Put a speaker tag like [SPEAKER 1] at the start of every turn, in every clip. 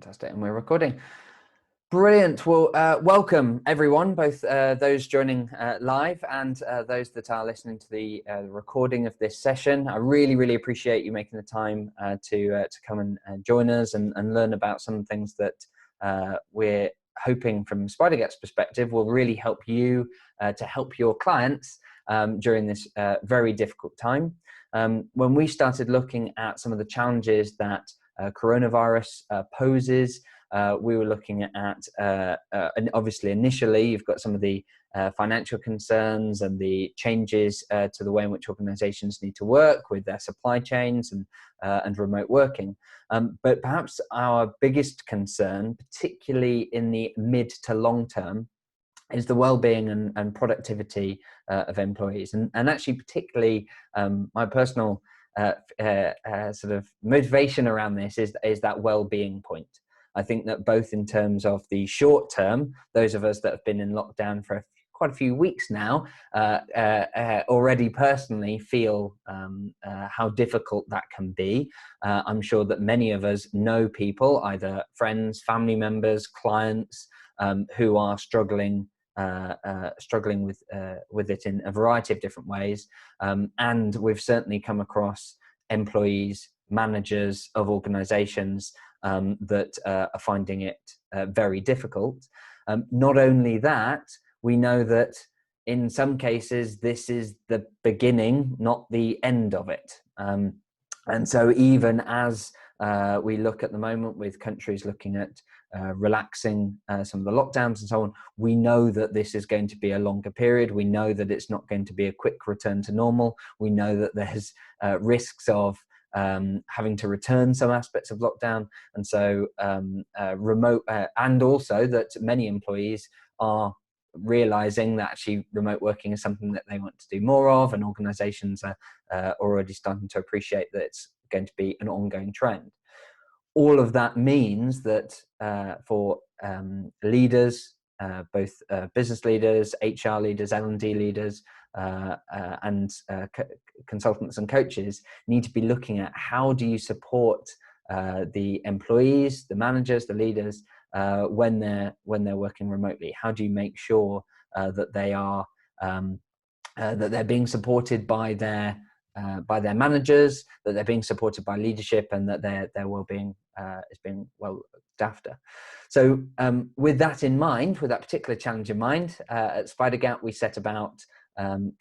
[SPEAKER 1] Fantastic. And we're recording. Brilliant. Well, welcome everyone, both those joining live and those that are listening to the recording of this session. I really appreciate you making the time to come and join us and learn about some things that we're hoping from Spidergap's perspective will really help you to help your clients during this very difficult time. When we started looking at some of the challenges that coronavirus poses, we were looking at, and obviously initially you've got some of the financial concerns and the changes to the way in which organizations need to work with their supply chains and remote working. But perhaps our biggest concern, particularly in the mid to long term, is the well-being and productivity of employees. And actually particularly my personal sort of motivation around this is that well-being point. I think that both in terms of the short term, those of us that have been in lockdown for quite a few weeks now already personally feel how difficult that can be. I'm sure that many of us know people, either friends, family members, clients, who are struggling with it in a variety of different ways. And we've certainly come across employees, managers of organizations that are finding it very difficult. Not only that, we know that in some cases this is the beginning, not the end of it. And so even as we look at the moment with countries looking at relaxing some of the lockdowns and so on, we know that this is going to be a longer period. We know that it's not going to be a quick return to normal. We know that there's risks of having to return some aspects of lockdown, and so remote, and also that many employees are realizing that actually remote working is something that they want to do more of, and organizations are already starting to appreciate that it's going to be an ongoing trend. All of that means that for leaders, both business leaders, HR leaders, L&D leaders, and consultants and coaches need to be looking at how do you support the employees, the managers, the leaders when they're working remotely. How do you make sure that they are that they're being supported by their managers, that they're being supported by leadership, and that their well-being is being well looked after. So with that in mind, with that particular challenge in mind, at Spidergap we set about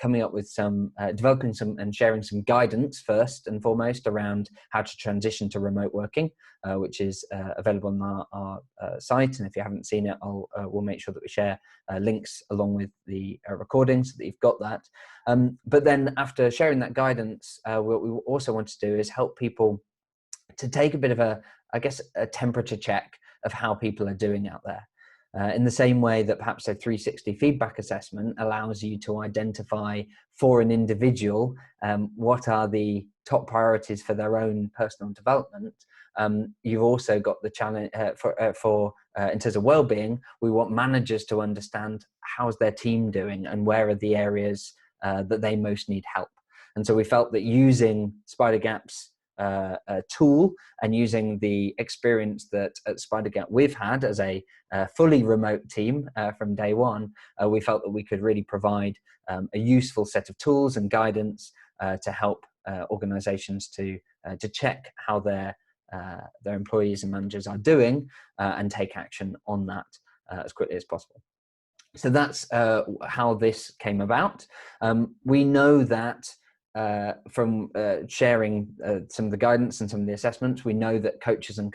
[SPEAKER 1] coming up with some, developing some and sharing some guidance first and foremost around how to transition to remote working, which is available on our site. And if you haven't seen it, we'll make sure that we share links along with the recording so that you've got that. But then after sharing that guidance, what we also want to do is help people to take a bit of a temperature check of how people are doing out there. In the same way that perhaps a 360 feedback assessment allows you to identify for an individual what are the top priorities for their own personal development. You've also got the challenge in terms of well-being. We want managers to understand how's their team doing and where are the areas that they most need help. And so we felt that using Spidergap's tool and using the experience that at Spidergap we've had as a fully remote team from day one, we felt that we could really provide a useful set of tools and guidance to help organizations to check how their employees and managers are doing and take action on that as quickly as possible. So that's how this came about. We know that from sharing some of the guidance and some of the assessments, we know that coaches and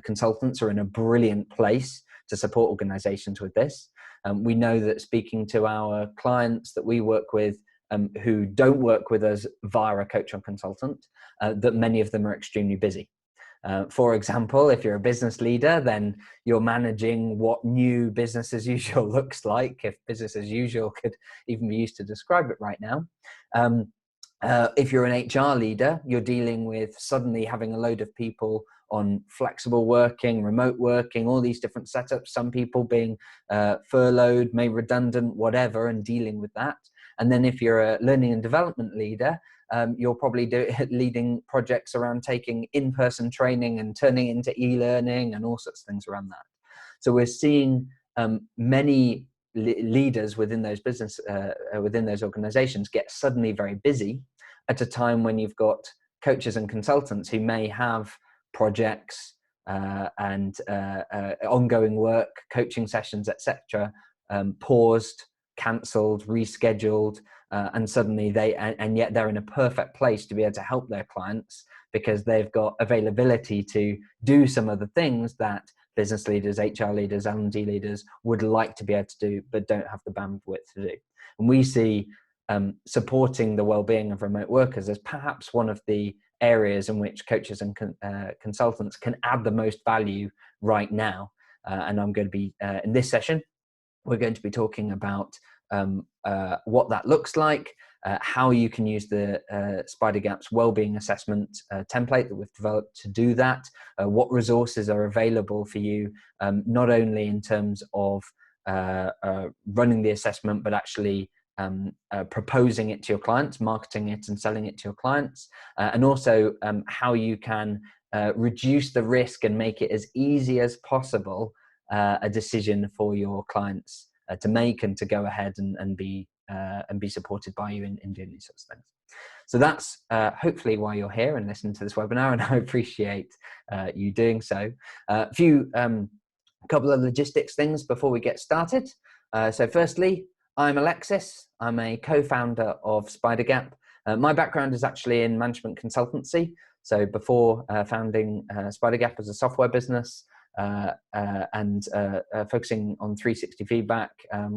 [SPEAKER 1] consultants are in a brilliant place to support organizations with this. We know that speaking to our clients that we work with who don't work with us via a coach or consultant, that many of them are extremely busy. For example, if you're a business leader, then you're managing what new business as usual looks like, if business as usual could even be used to describe it right now. If you're an HR leader, you're dealing with suddenly having a load of people on flexible working, remote working, all these different setups, some people being furloughed, made redundant, whatever, and dealing with that. And then if you're a learning and development leader, you're probably leading projects around taking in-person training and turning into e-learning and all sorts of things around that. So we're seeing many leaders within those within those organizations get suddenly very busy at a time when you've got coaches and consultants who may have projects and ongoing work, coaching sessions, etc., paused, cancelled, rescheduled, and suddenly and yet they're in a perfect place to be able to help their clients because they've got availability to do some of the things that business leaders, HR leaders, L&D leaders would like to be able to do, but don't have the bandwidth to do. And we see supporting the well-being of remote workers as perhaps one of the areas in which coaches and consultants can add the most value right now. And I'm going to be, in this session, we're going to be talking about what that looks like, how you can use the Spidergap's wellbeing assessment template that we've developed to do that, what resources are available for you, not only in terms of running the assessment, but actually proposing it to your clients, marketing it and selling it to your clients, and also how you can reduce the risk and make it as easy as possible a decision for your clients to make and to go ahead and be supported by you in doing these sorts of things. So that's hopefully why you're here and listening to this webinar, and I appreciate you doing so. A couple of logistics things before we get started. So firstly, I'm Alexis. I'm a co-founder of Spidergap. My background is actually in management consultancy. So before founding Spidergap as a software business, and focusing on 360 feedback.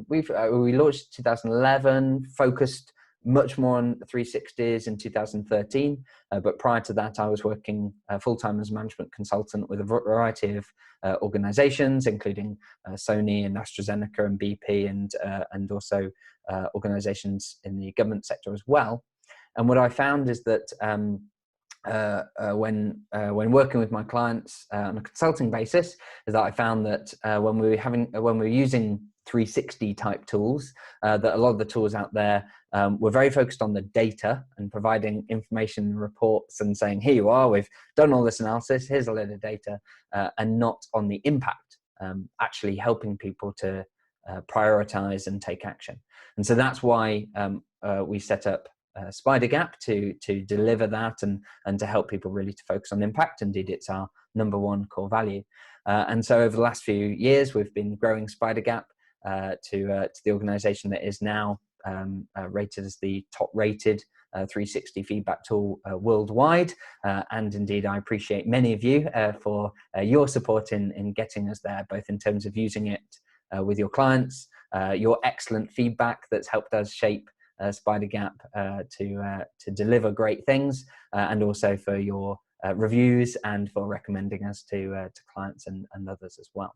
[SPEAKER 1] We launched in 2011, focused much more on 360s in 2013. But prior to that, I was working full-time as a management consultant with a variety of organizations, including Sony and AstraZeneca and BP, and also organizations in the government sector as well. And what I found is that when working with my clients on a consulting basis, is that I found that when we were using 360 type tools, that a lot of the tools out there were very focused on the data and providing information and reports and saying, here you are, we've done all this analysis, here's a load of data, and not on the impact, actually helping people to prioritize and take action. And so that's why we set up Spidergap to deliver that and to help people really to focus on impact. Indeed, it's our number one core value. And so over the last few years, we've been growing Spidergap to the organization that is now rated as the top rated 360 feedback tool worldwide. And indeed, I appreciate many of you for your support in getting us there, both in terms of using it with your clients, your excellent feedback that's helped us shape Spidergap to deliver great things, and also for your reviews and for recommending us to clients and others as well.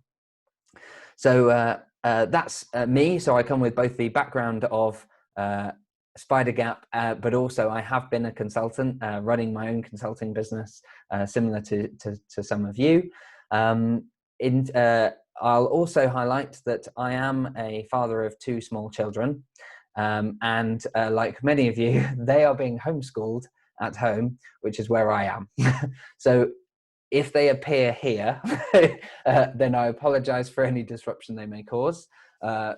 [SPEAKER 1] So that's me. So I come with both the background of Spidergap, but also I have been a consultant running my own consulting business, similar to some of you. I'll also highlight that I am a father of 2 small children. And like many of you, they are being homeschooled at home, which is where I am. So if they appear here, then I apologize for any disruption they may cause.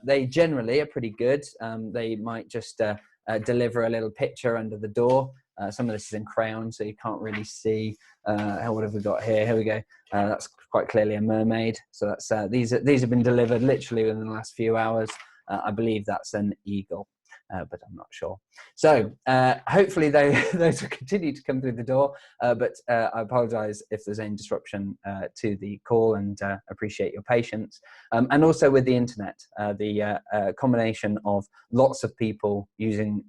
[SPEAKER 1] They generally are pretty good. They might just deliver a little picture under the door. Some of this is in crayon, so you can't really see. What have we got here? Here we go. That's quite clearly a mermaid. So that's these have been delivered literally within the last few hours. I believe that's an eagle, but I'm not sure. So hopefully those will continue to come through the door, but I apologize if there's any disruption to the call, and appreciate your patience. And also with the internet, the combination of lots of people using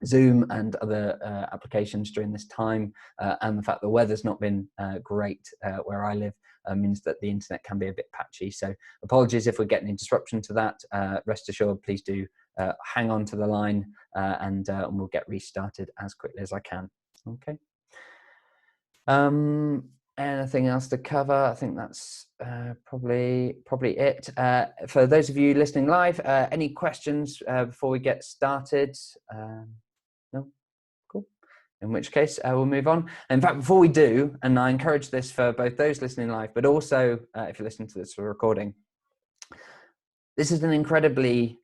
[SPEAKER 1] Zoom and other applications during this time, and the fact the weather's not been great where I live, means that the internet can be a bit patchy. So apologies if we're getting any disruption to that. Rest assured, please do hang on to the line, and we'll get restarted as quickly as I can. Okay. Anything else to cover? I think that's probably it. For those of you listening live, any questions before we get started? No? Cool. in which case we'll move on. In fact, before we do, and I encourage this for both those listening live, but also if you're listening to this for recording, this is an incredibly,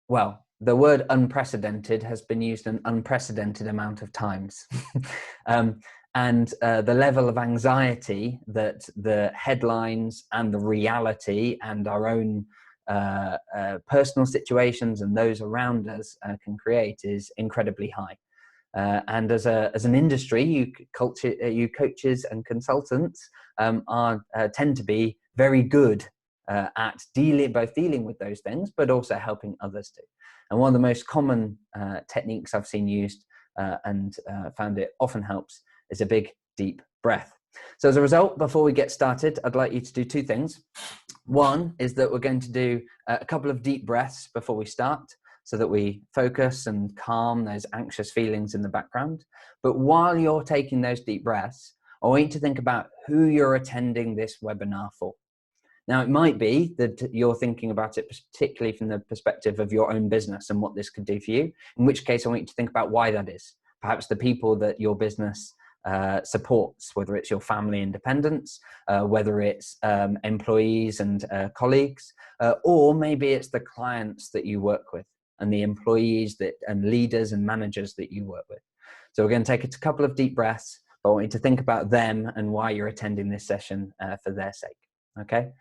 [SPEAKER 1] well, the word unprecedented has been used an unprecedented amount of times. And the level of anxiety that the headlines and the reality and our own personal situations and those around us can create is incredibly high. And as an industry, you coaches and consultants tend to be very good at dealing with those things, but also helping others too. And one of the most common techniques I've seen used and found it often helps is a big, deep breath. So as a result, before we get started, I'd like you to do two things. One is that we're going to do a couple of deep breaths before we start, so that we focus and calm those anxious feelings in the background. But while you're taking those deep breaths, I want you to think about who you're attending this webinar for. Now, it might be that you're thinking about it particularly from the perspective of your own business and what this could do for you, in which case I want you to think about why that is. Perhaps the people that your business supports, whether it's your family and dependents, whether it's employees and colleagues, or maybe it's the clients that you work with and the employees and leaders and managers that you work with. So we're going to take a couple of deep breaths, but I want you to think about them and why you're attending this session for their sake. Okay,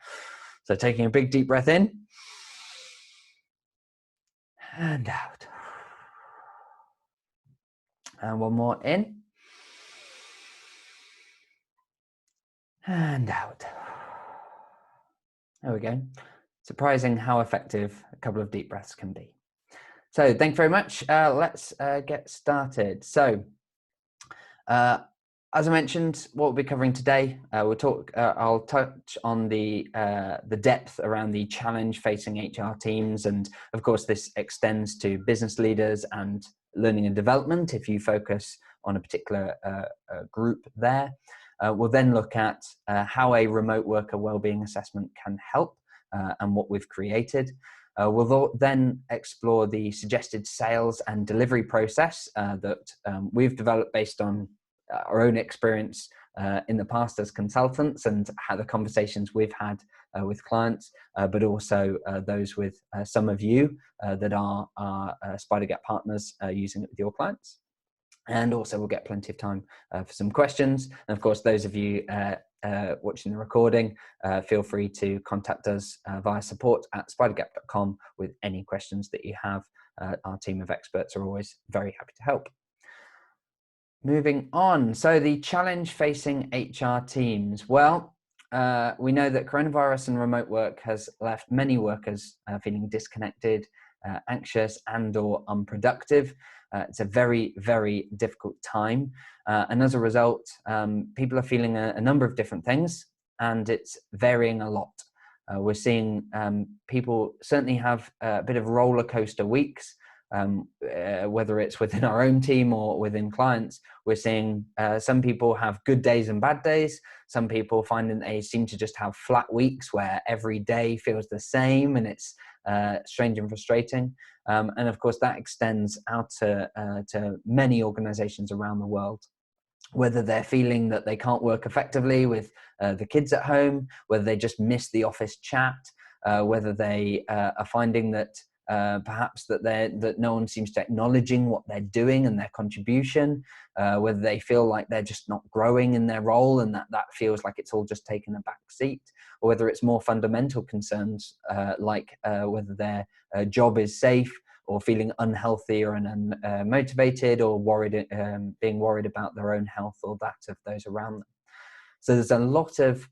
[SPEAKER 1] so taking a big deep breath in and out, and one more in and out. There we go. Surprising how effective a couple of deep breaths can be. So thank you very much. Let's get started. So as I mentioned, what we'll be covering today, I'll touch on the depth around the challenge facing HR teams. And of course, this extends to business leaders and learning and development if you focus on a particular group there. We'll then look at how a remote worker wellbeing assessment can help and what we've created. We'll then explore the suggested sales and delivery process that we've developed based on our own experience in the past as consultants and how the conversations we've had with clients, but also those with some of you that are Spidergap partners using it with your clients. And also we'll get plenty of time for some questions. And of course, those of you watching the recording, feel free to contact us via support@spidergap.com with any questions that you have. Our team of experts are always very happy to help. Moving on, so the challenge facing HR teams. Well, we know that coronavirus and remote work has left many workers feeling disconnected, anxious and or unproductive. It's a very, very difficult time. And as a result, people are feeling a number of different things, and it's varying a lot. We're seeing people certainly have a bit of roller coaster weeks, whether it's within our own team or within clients. We're seeing some people have good days and bad days. Some people finding they seem to just have flat weeks where every day feels the same, and it's strange and frustrating. And of course, that extends out to many organizations around the world, whether they're feeling that they can't work effectively with the kids at home, whether they just miss the office chat, whether they are finding that perhaps that no one seems to acknowledging what they're doing and their contribution, whether they feel like they're just not growing in their role and that feels like it's all just taken a back seat, or whether it's more fundamental concerns like whether their job is safe, or feeling unhealthy or unmotivated, or worried, being worried about their own health or that of those around them. So there's a lot of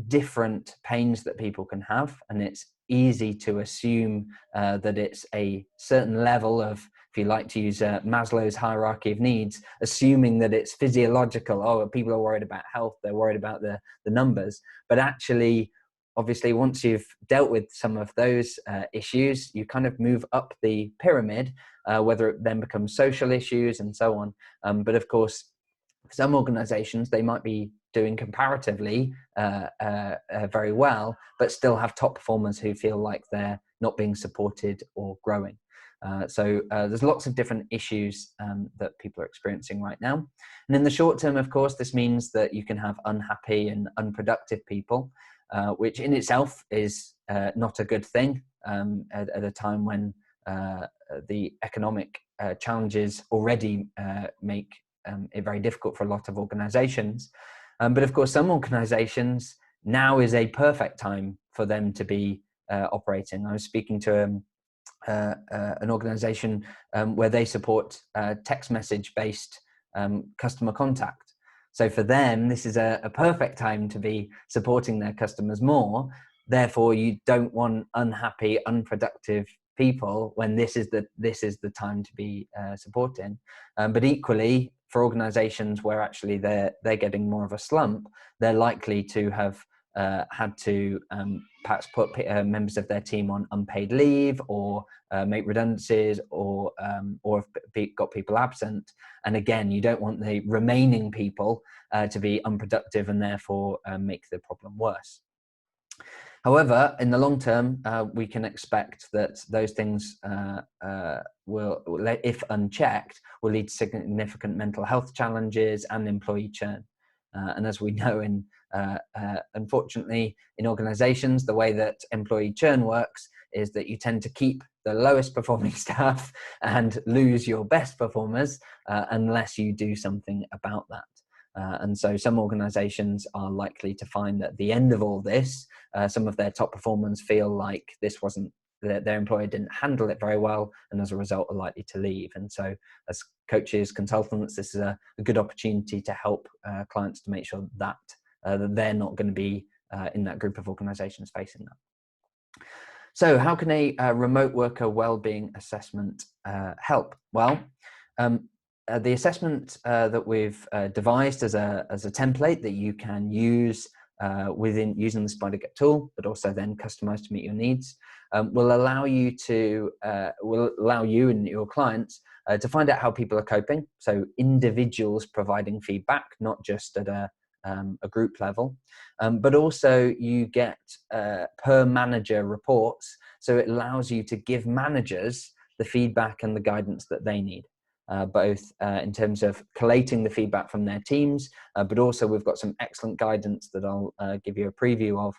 [SPEAKER 1] different pains that people can have, and it's easy to assume that it's a certain level of, if you like to use Maslow's hierarchy of needs, assuming that it's physiological. Oh, people are worried about health, they're worried about the numbers. But actually, obviously, once you've dealt with some of those issues, you kind of move up the pyramid, whether it then becomes social issues and so on. But of course, for some organizations, they might be doing comparatively very well, but still have top performers who feel like they're not being supported or growing. So there's lots of different issues that people are experiencing right now. And in the short term, of course, this means that you can have unhappy and unproductive people, which in itself is not a good thing at a time when the economic challenges already make it very difficult for a lot of organizations. But of course, some organizations, now is a perfect time for them to be operating. I was speaking to an organization where they support text message based customer contact. So for them, this is a perfect time to be supporting their customers more. Therefore, you don't want unhappy, unproductive people when this is the time to be supporting. But equally, for organizations where actually they're getting more of a slump, they're likely to have had to perhaps put members of their team on unpaid leave, or make redundancies, or have got people absent. And again, you don't want the remaining people to be unproductive and therefore make the problem worse. However, in the long term, we can expect that those things will, if unchecked, will lead to significant mental health challenges and employee churn. And as we know, unfortunately, in organizations, the way that employee churn works is that you tend to keep the lowest performing staff and lose your best performers unless you do something about that. And so some organizations are likely to find that at the end of all this, some of their top performers feel like their employer didn't handle it very well, and as a result are likely to leave. And so as coaches, consultants, this is a good opportunity to help clients to make sure that they're not going to be in that group of organizations facing that. So how can a remote worker well-being assessment help? Well, the assessment that we've devised as a template that you can use within using the Spidergap tool, but also then customized to meet your needs, will allow you and your clients to find out how people are coping. So individuals providing feedback, not just at a group level, but also you get per manager reports. So it allows you to give managers the feedback and the guidance that they need. Both in terms of collating the feedback from their teams, but also we've got some excellent guidance that I'll give you a preview of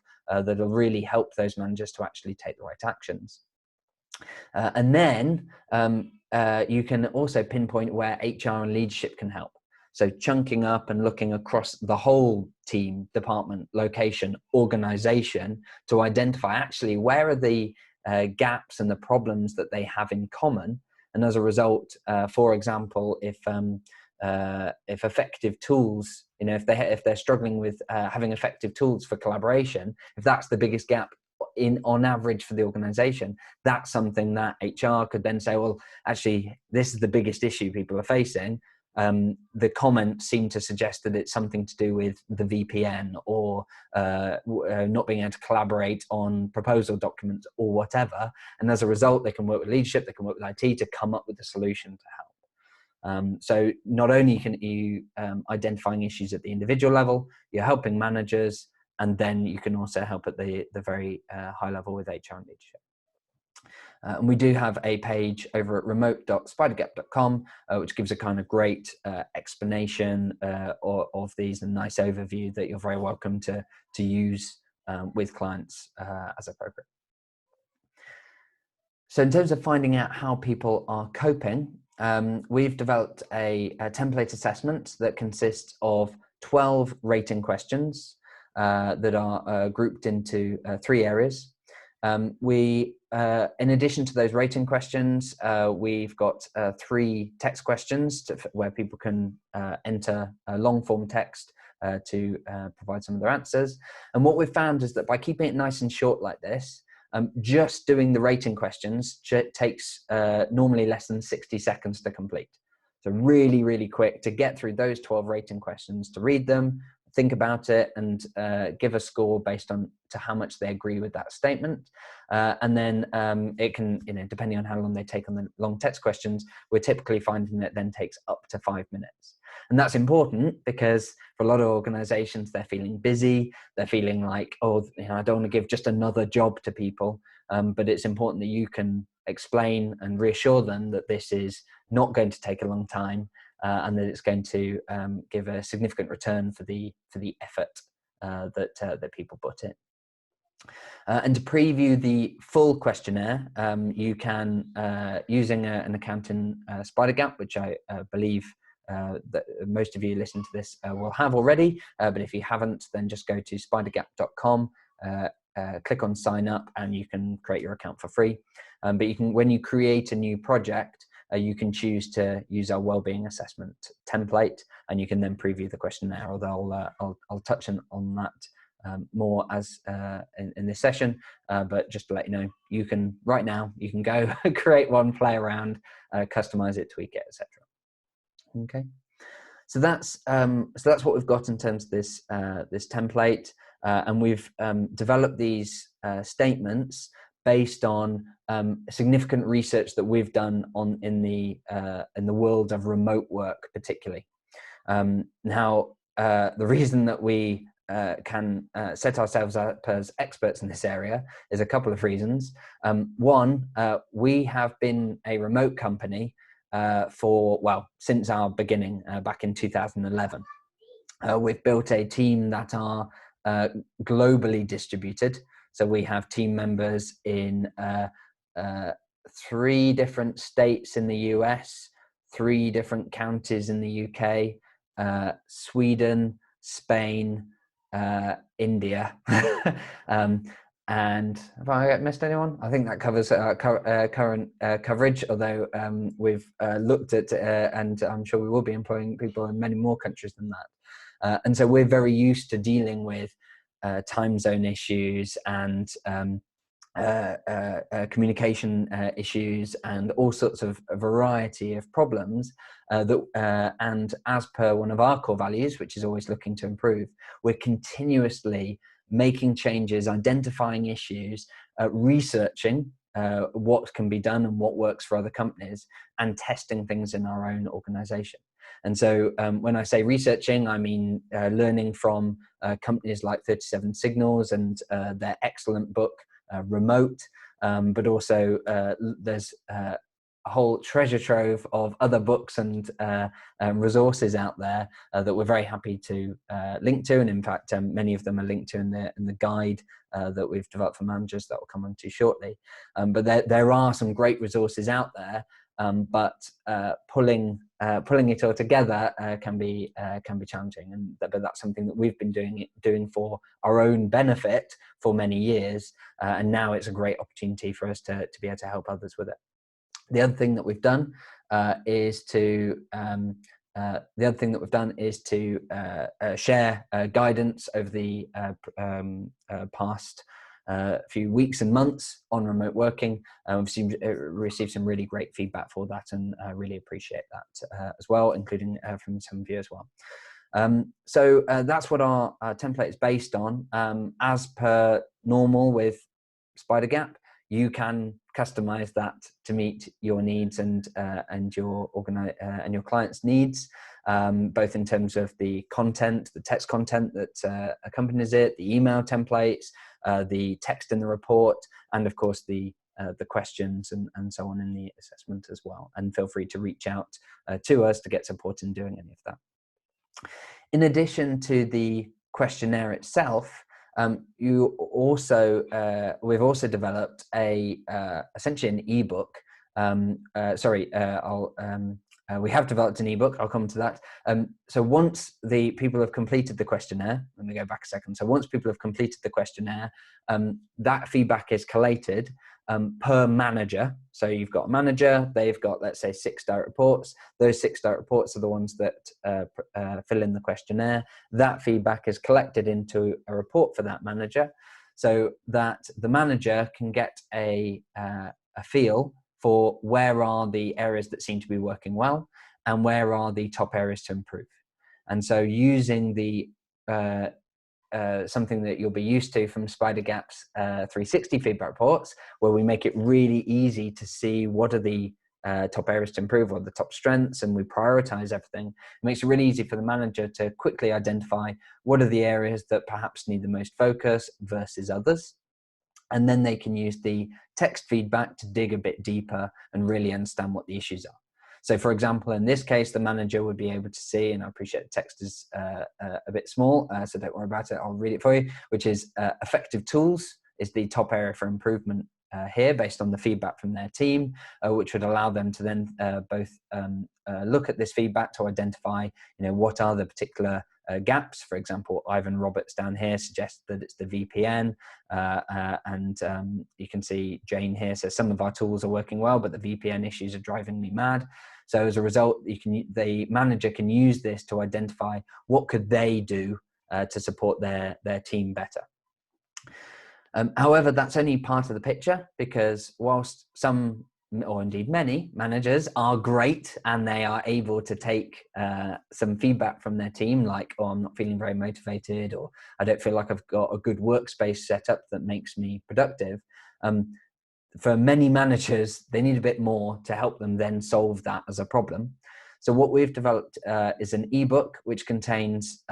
[SPEAKER 1] that'll really help those managers to actually take the right actions. And then you can also pinpoint where HR and leadership can help. So chunking up and looking across the whole team, department, location, organization to identify actually where are the gaps and the problems that they have in common. And as a result, for example, if effective tools, if they're struggling with having effective tools for collaboration, if that's the biggest gap on average for the organization, that's something that HR could then say, well, actually, this is the biggest issue people are facing. The comments seem to suggest that it's something to do with the VPN or not being able to collaborate on proposal documents or whatever. And as a result, they can work with leadership, they can work with IT to come up with a solution to help. So not only can you identifying issues at the individual level, you're helping managers, and then you can also help at the very high level with HR and leadership. And we do have a page over at remote.spidergap.com, which gives a kind of great explanation of these, and a nice overview that you're very welcome to use with clients as appropriate. So in terms of finding out how people are coping, we've developed a template assessment that consists of 12 rating questions that are grouped into 3 areas. In addition to those rating questions, we've got 3 text questions where people can enter a long form text to provide some of their answers. And what we've found is that by keeping it nice and short like this, just doing the rating questions takes normally less than 60 seconds to complete. So really, really quick to get through those 12 rating questions, to read them, think about it, and give a score based on to how much they agree with that statement. And then it can, depending on how long they take on the long text questions, we're typically finding that it then takes up to 5 minutes. And that's important because for a lot of organizations, they're feeling busy. They're feeling like, I don't want to give just another job to people. But it's important that you can explain and reassure them that this is not going to take a long time, and that it's going to give a significant return for the effort that people put in. And to preview the full questionnaire, you can, using an account in Spidergap, which I believe that most of you listen to this will have already, but if you haven't, then just go to spidergap.com, click on sign up, and you can create your account for free. But you can, when you create a new project, you can choose to use our wellbeing assessment template, and you can then preview the questionnaire. Although I'll touch on that more as in this session, but just to let you know, you can right now you can go create one, play around, customize it, tweak it, etc. Okay, so that's what we've got in terms of this this template, and we've developed these statements based on significant research that we've done in the world of remote work, particularly. Now, the reason that we can set ourselves up as experts in this area is a couple of reasons. One, we have been a remote company since our beginning back in 2011. We've built a team that are globally distributed. So we have team members in 3 different states in the US, 3 different counties in the UK, Sweden, Spain, India, and have I missed anyone? I think that covers current coverage, although we've looked at, and I'm sure we will be employing people in many more countries than that. And so we're very used to dealing with time zone issues and communication issues and all sorts of a variety of problems and as per one of our core values, which is always looking to improve, we're continuously making changes, identifying issues, researching what can be done and what works for other companies, and testing things in our own organization. And so when I say researching, I mean learning from companies like 37 Signals and their excellent book, Remote, but also there's a whole treasure trove of other books and resources out there that we're very happy to link to, and in fact many of them are linked to in the guide that we've developed for managers that we'll come on to shortly. But there are some great resources out there, but pulling it all together can be challenging, but that's something that we've been doing for our own benefit for many years, and now it's a great opportunity for us to be able to help others with it. The other thing that we've done is to share guidance over the past few weeks and months on remote working. We've received some really great feedback for that, and I really appreciate that as well, including from some of you as well. So that's what our template is based on. As per normal with Spidergap, you can customize that to meet your needs and your clients' needs, both in terms of the content, the text content that accompanies it, the email templates, the text in the report, and of course the questions and so on in the assessment as well. And feel free to reach out to us to get support in doing any of that. In addition to the questionnaire itself, we've also developed essentially an ebook. We have developed an ebook. I'll come to that. So once the people have completed the questionnaire, let me go back a second. So once people have completed the questionnaire, that feedback is collated per manager. So you've got a manager, they've got, let's say, 6 direct reports. Those 6 direct reports are the ones that fill in the questionnaire. That feedback is collected into a report for that manager, so that the manager can get a feel for where are the areas that seem to be working well and where are the top areas to improve. And so using the something that you'll be used to from Spidergap's 360 feedback reports, where we make it really easy to see what are the top areas to improve, or the top strengths, and we prioritize everything. It makes it really easy for the manager to quickly identify what are the areas that perhaps need the most focus versus others. And then they can use the text feedback to dig a bit deeper and really understand what the issues are. So for example, in this case, the manager would be able to see, and I appreciate the text is a bit small, so don't worry about it, I'll read it for you, which is effective tools is the top area for improvement here based on the feedback from their team, which would allow them to then both look at this feedback to identify, what are the particular gaps. For example, Ivan Roberts down here suggests that it's the VPN, and you can see Jane here says some of our tools are working well, but the VPN issues are driving me mad. So as a result, the manager can use this to identify what could they do to support their team better. However, that's only part of the picture, because whilst some, or indeed many, managers are great and they are able to take some feedback from their team, like, oh, I'm not feeling very motivated, or I don't feel like I've got a good workspace set up that makes me productive. For many managers, they need a bit more to help them then solve that as a problem. So what we've developed is an ebook which contains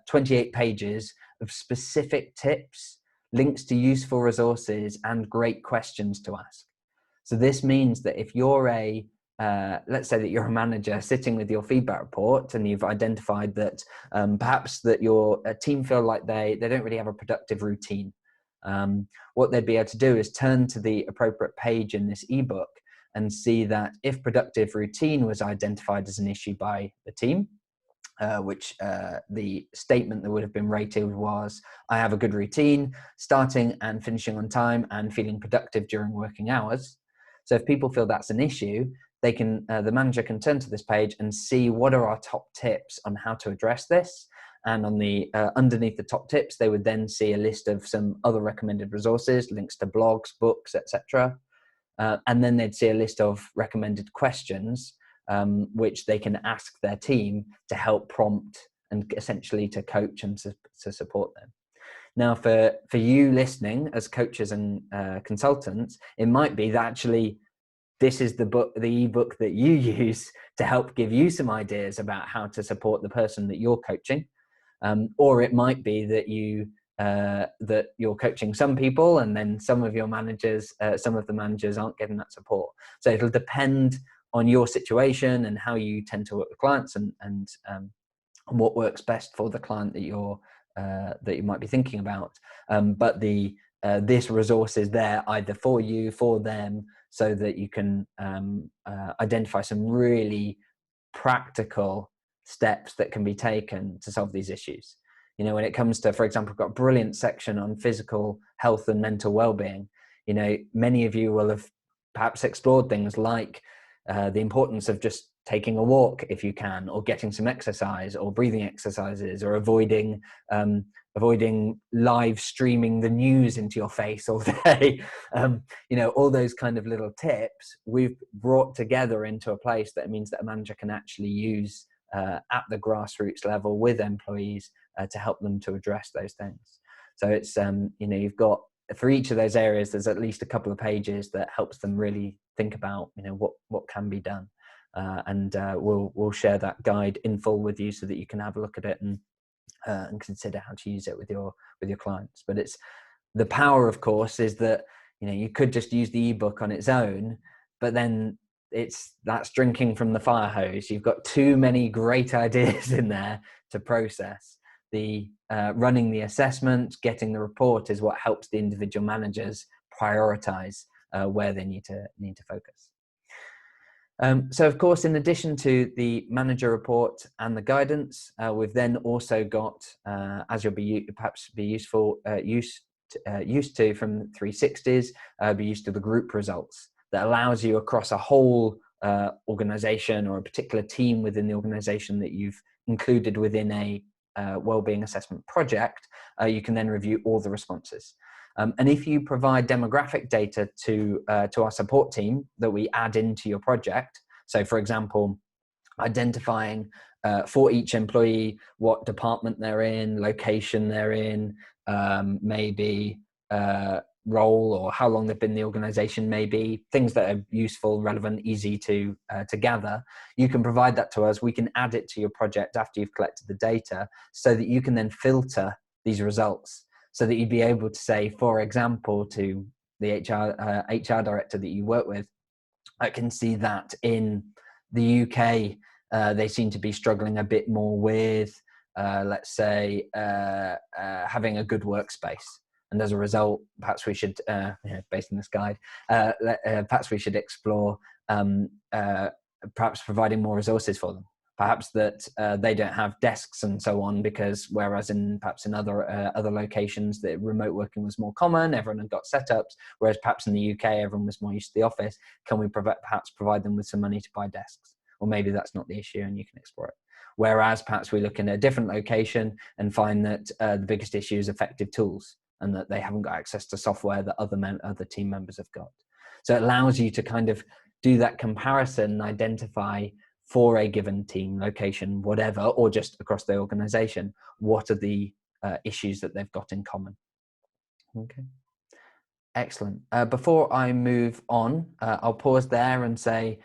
[SPEAKER 1] 28 pages of specific tips, links to useful resources, and great questions to ask. So this means that if you're let's say that you're a manager sitting with your feedback report and you've identified that perhaps that your team feel like they don't really have a productive routine. What they'd be able to do is turn to the appropriate page in this ebook and see that if productive routine was identified as an issue by the team, which the statement that would have been rated was, I have a good routine, starting and finishing on time and feeling productive during working hours. So if people feel that's an issue, they can, the manager can turn to this page and see what are our top tips on how to address this. And on the underneath the top tips, they would then see a list of some other recommended resources, links to blogs, books, etc. And then they'd see a list of recommended questions, which they can ask their team to help prompt and essentially to coach and to support them. Now, for you listening as coaches and consultants, it might be that actually this is the ebook that you use to help give you some ideas about how to support the person that you're coaching. Or it might be that you're coaching some people, and then some of the managers aren't getting that support. So it'll depend on your situation and how you tend to work with clients, and what works best for the client that you might be thinking about. But this resource is there either for you, for them, so that you can identify some really practical steps that can be taken to solve these issues. When it comes to, for example, we've got a brilliant section on physical health and mental well-being. Many of you will have perhaps explored things like the importance of just taking a walk if you can, or getting some exercise, or breathing exercises, or avoiding live streaming the news into your face all day. All those kind of little tips we've brought together into a place that means that a manager can actually use at the grassroots level with employees to help them to address those things. So it's, you've got, for each of those areas, there's at least a couple of pages that helps them really think about, what can be done. And we'll share that guide in full with you so that you can have a look at it and consider how to use it with your clients. But it's the power, of course, is that you could just use the ebook on its own, but then that's drinking from the fire hose. You've got too many great ideas in there to process. The running the assessment, getting the report is what helps the individual managers prioritize where they need to focus. So of course, in addition to the manager report and the guidance, we've then also got, as you'll perhaps be used to from 360s, be used to the group results that allows you across a whole organization or a particular team within the organization that you've included within a wellbeing assessment project. You can then review all the responses. And if you provide demographic data to our support team that we add into your project, so for example, identifying for each employee what department they're in, location they're in, maybe role or how long they've been in the organization, maybe things that are useful, relevant, easy to gather, you can provide that to us. We can add it to your project after you've collected the data so that you can then filter these results. so that you'd be able to say, for example, to the HR director that you work with, I can see that in the UK, they seem to be struggling a bit more with, let's say, having a good workspace. And as a result, perhaps we should, based on this guide, perhaps we should explore perhaps providing more resources for them. Perhaps that they don't have desks and so on, because whereas perhaps in other locations, the remote working was more common, everyone had got setups, whereas perhaps in the UK, everyone was more used to the office. Can we perhaps provide them with some money to buy desks? Or maybe that's not the issue and you can explore it. Whereas perhaps we look in a different location and find that the biggest issue is effective tools, and that they haven't got access to software that other team members have got. So it allows you to kind of do that comparison, identify for a given team, location, whatever, or just across the organization, what are the issues that they've got in common. Okay, excellent. Before I move on, I'll pause there and say,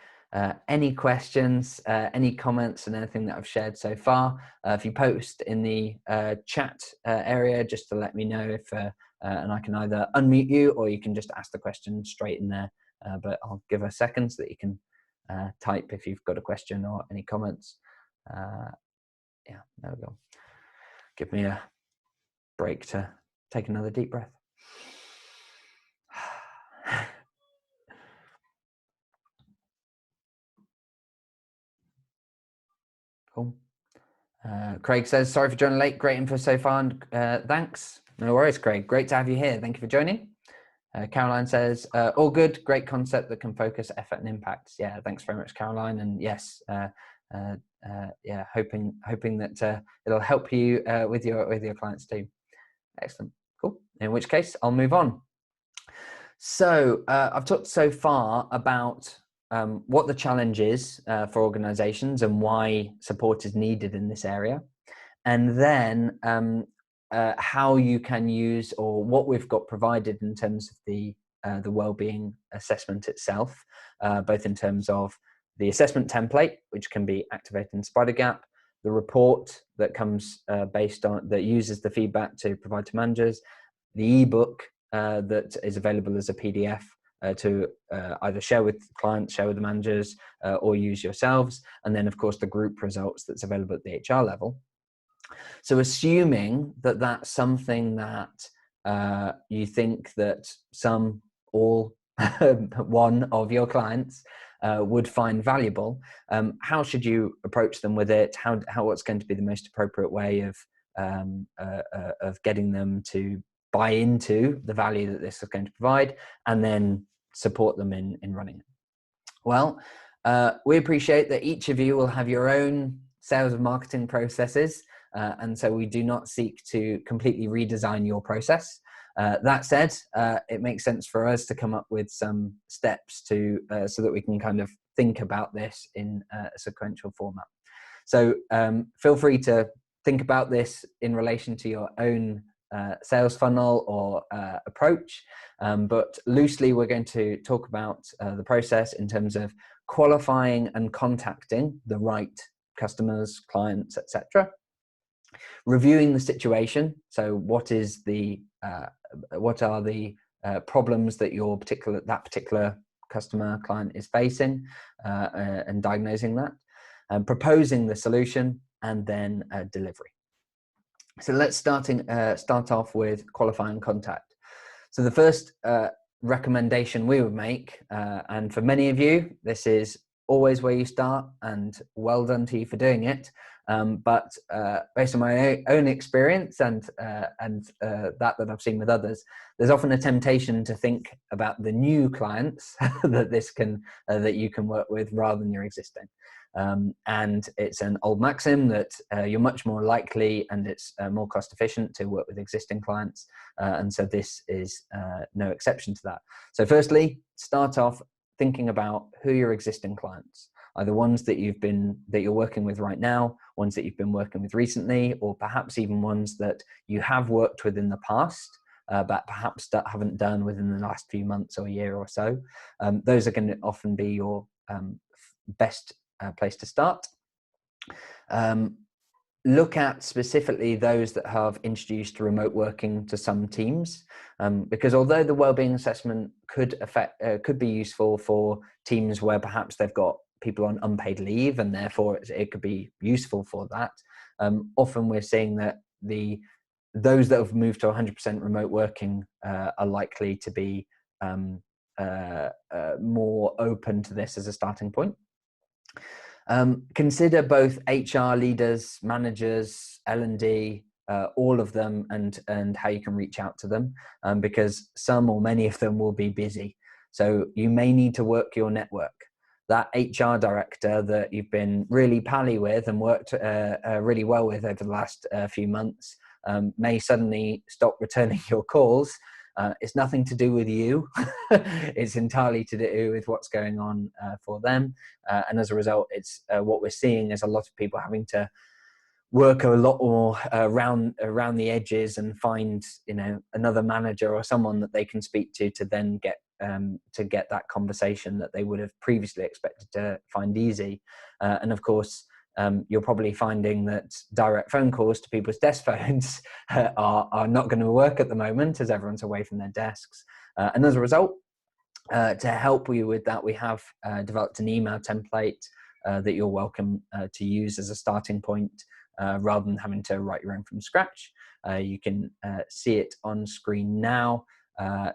[SPEAKER 1] any questions, any comments and anything that I've shared so far, if you post in the chat area, just to let me know if, and I can either unmute you or you can just ask the question straight in there, but I'll give a second so that you can type if you've got a question or any comments. Yeah, there we go. Give me a break to take another deep breath. Cool. Craig says, sorry for joining late. Great info so far. And thanks. No worries, Craig. Great to have you here. Thank you for joining. Caroline says, all good. Great concept that can focus effort and impact. Yeah, thanks very much, Caroline. And yes, yeah, hoping that it'll help you with your clients too. Excellent. Cool. In which case, I'll move on. So I've talked so far about what the challenge is for organizations and why support is needed in this area. And then how you can use, or what we've got provided in terms of the wellbeing assessment itself, both in terms of the assessment template, which can be activated in Spidergap, the report that comes based on, that uses the feedback to provide to managers, the ebook that is available as a PDF to either share with clients, share with the managers, or use yourselves. And then, of course, the group results that's available at the HR level. So assuming that that's something that you think that some, all, one of your clients would find valuable, how should you approach them with it? What's going to be the most appropriate way of getting them to buy into the value that this is going to provide, and then support them in running it? Well, we appreciate that each of you will have your own sales and marketing processes, and so we do not seek to completely redesign your process. That said, it makes sense for us to come up with some steps to so that we can kind of think about this in a sequential format. So feel free to think about this in relation to your own sales funnel or approach, but loosely we're going to talk about the process in terms of qualifying and contacting the right customers, clients, etc. Reviewing the situation. So what are the problems that that particular customer client is facing, and diagnosing that, and proposing the solution, and then delivery. So let's start off with qualifying contact. So the first recommendation we would make, and for many of you, this is always where you start, and well done to you for doing it. But based on my own experience and that I've seen with others, there's often a temptation to think about the new clients that you can work with rather than your existing. And it's an old maxim that you're much more likely, and it's more cost efficient to work with existing clients. And so this is no exception to that. So firstly, start off thinking about who your existing clients, either ones that you're working with right now, ones that you've been working with recently, or perhaps even ones that you have worked with in the past, but perhaps that haven't done within the last few months or year or so. Those are going to often be your best place to start. look at specifically those that have introduced remote working to some teams, because although the wellbeing assessment could be useful for teams where perhaps they've got people on unpaid leave, and therefore it could be useful for that. Often we're seeing that those that have moved to 100% remote working are likely to be more open to this as a starting point. Consider both HR leaders, managers, L&D, all of them, and how you can reach out to them, because some or many of them will be busy. So you may need to work your network. That HR director that you've been really pally with and worked really well with over the last few months may suddenly stop returning your calls. It's nothing to do with you. It's entirely to do with what's going on for them. And as a result, it's what we're seeing is a lot of people having to work a lot more around the edges and find, another manager or someone that they can speak to then get that conversation that they would have previously expected to find easy. And of course, you're probably finding that direct phone calls to people's desk phones are not going to work at the moment as everyone's away from their desks. And as a result, to help you with that, we have developed an email template that you're welcome to use as a starting point rather than having to write your own from scratch. You can see it on screen now.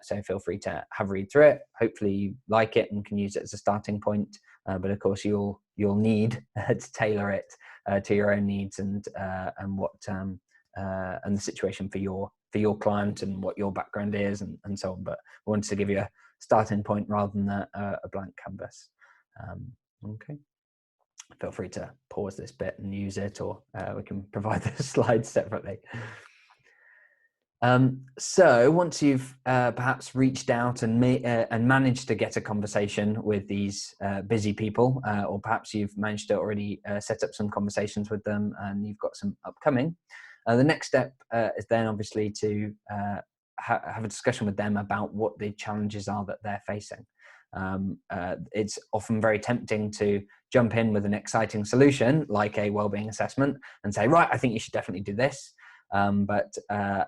[SPEAKER 1] So feel free to have a read through it. Hopefully you like it and can use it as a starting point. But of course you'll need to tailor it to your own needs and what and the situation for your client and what your background is and so on. But I wanted to give you a starting point rather than a blank canvas. Okay. Feel free to pause this bit and use it, or we can provide the slides separately. So once you've perhaps reached out and managed to get a conversation with these busy people, or perhaps you've managed to already set up some conversations with them and you've got some upcoming, the next step is then obviously to have a discussion with them about what the challenges are that they're facing. It's often very tempting to jump in with an exciting solution like a wellbeing assessment and say, right, I think you should definitely do this. But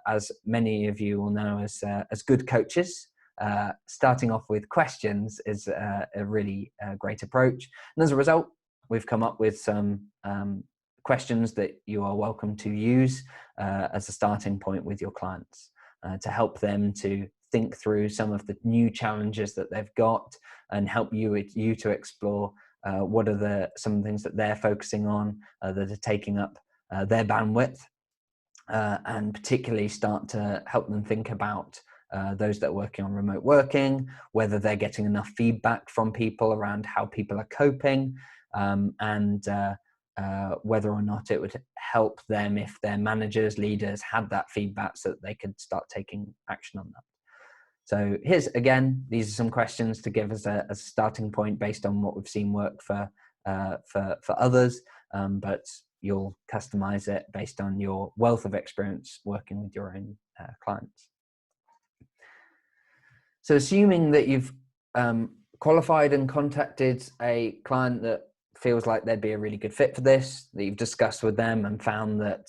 [SPEAKER 1] as many of you will know as good coaches, starting off with questions is a really great approach. And as a result, we've come up with some questions that you are welcome to use as a starting point with your clients to help them to think through some of the new challenges that they've got and help you to explore what are some of the things that they're focusing on that are taking up their bandwidth. And particularly start to help them think about those that are working on remote working, whether they're getting enough feedback from people around how people are coping, and whether or not it would help them if their managers, leaders had that feedback so that they could start taking action on that. So here's, again, these are some questions to give us a starting point based on what we've seen work for others, but you'll customize it based on your wealth of experience working with your own clients. So assuming that you've qualified and contacted a client that feels like they'd be a really good fit for this, that you've discussed with them and found that,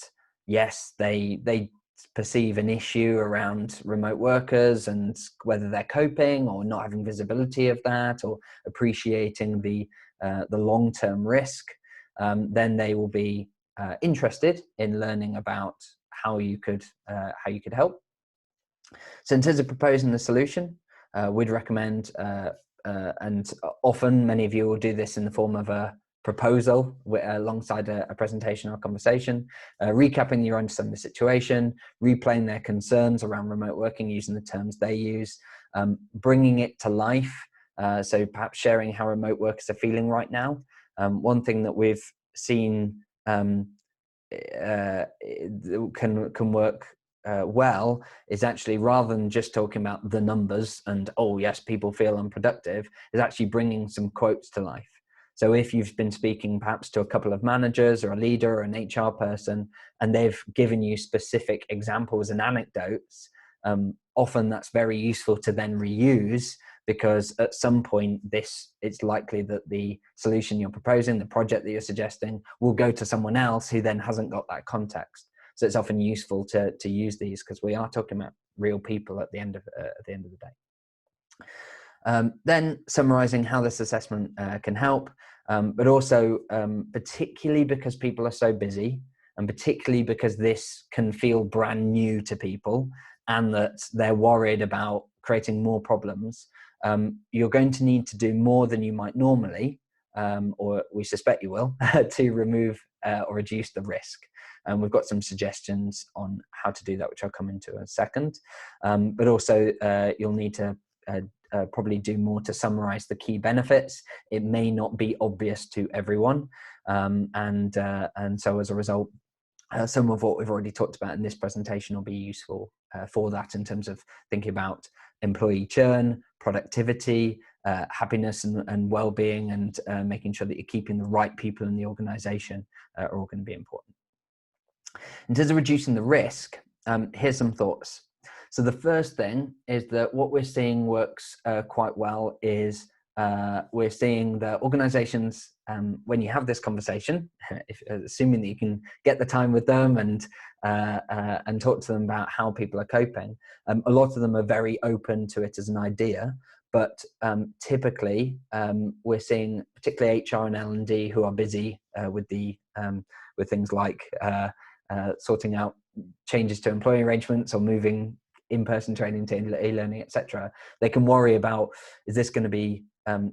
[SPEAKER 1] yes, they perceive an issue around remote workers and whether they're coping or not having visibility of that or appreciating the long-term risk, then they will be interested in learning about how you could help. So in terms of proposing the solution, we'd recommend, and often many of you will do this in the form of a proposal alongside a presentation or conversation, recapping your understanding of the situation, replaying their concerns around remote working using the terms they use, bringing it to life. So perhaps sharing how remote workers are feeling right now. One thing that we've seen can work well is actually, rather than just talking about the numbers and, oh yes, people feel unproductive, is actually bringing some quotes to life. So if you've been speaking perhaps to a couple of managers or a leader or an HR person, and they've given you specific examples and anecdotes, often that's very useful to then reuse, because at some point it's likely that the solution you're proposing, the project that you're suggesting, will go to someone else who then hasn't got that context. So it's often useful to use these, because we are talking about real people at the end of the day. Then summarizing how this assessment can help, but also particularly because people are so busy, and particularly because this can feel brand new to people and that they're worried about creating more problems, you're going to need to do more than you might normally, or we suspect you will, to remove or reduce the risk. And we've got some suggestions on how to do that, which I'll come into in a second. But also you'll need to probably do more to summarize the key benefits. It may not be obvious to everyone. And so as a result, some of what we've already talked about in this presentation will be useful for that, in terms of thinking about employee churn, productivity, happiness and well-being, and making sure that you're keeping the right people in the organization are all going to be important. In terms of reducing the risk, here's some thoughts. So the first thing is that what we're seeing works quite well is we're seeing that organizations, when you have this conversation, assuming that you can get the time with them and talk to them about how people are coping, a lot of them are very open to it as an idea. But typically, we're seeing particularly HR and L&D who are busy with things like sorting out changes to employee arrangements or moving in-person training to e-learning, etc. They can worry about, is this going to be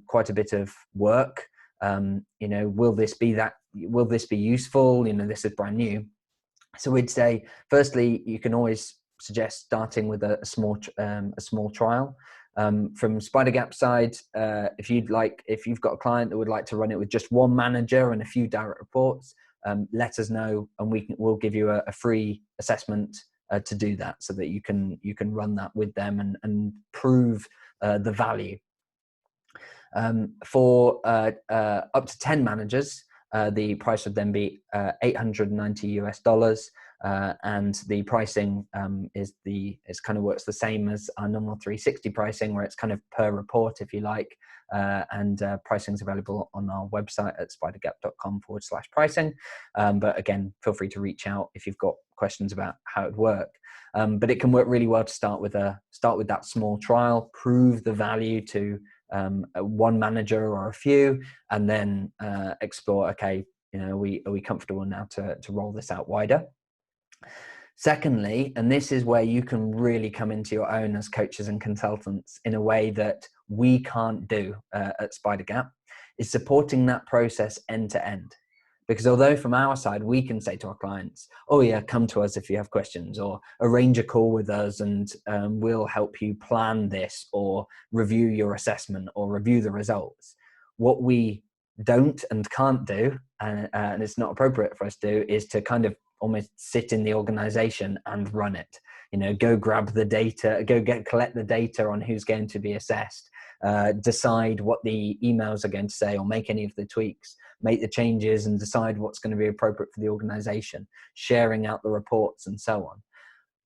[SPEAKER 1] quite a bit of work? Will this be useful? This is brand new. So we'd say, firstly, you can always suggest starting with a small trial. From Spidergap side, if you've got a client that would like to run it with just one manager and a few direct reports, let us know, and we'll give you a free assessment to do that, so that you can run that with them and prove the value. For up to 10 managers, the price would then be $890, and the pricing works the same as our normal 360 pricing, where it's kind of per report, if you like, and pricing is available on our website at spidergap.com/pricing. But again, feel free to reach out if you've got questions about how it would work. But it can work really well to start with that small trial, prove the value to one manager or a few, and then explore, okay, are we comfortable now to roll this out wider? Secondly, and this is where you can really come into your own as coaches and consultants in a way that we can't do at Spidergap, is supporting that process end to end. Because although from our side, we can say to our clients, oh yeah, come to us if you have questions, or arrange a call with us and we'll help you plan this, or review your assessment, or review the results. What we don't and can't do, and it's not appropriate for us to do, is to kind of almost sit in the organization and run it. Go grab the data, collect the data on who's going to be assessed, decide what the emails are going to say, or make any of the tweaks, make the changes, and decide what's going to be appropriate for the organization, sharing out the reports and so on.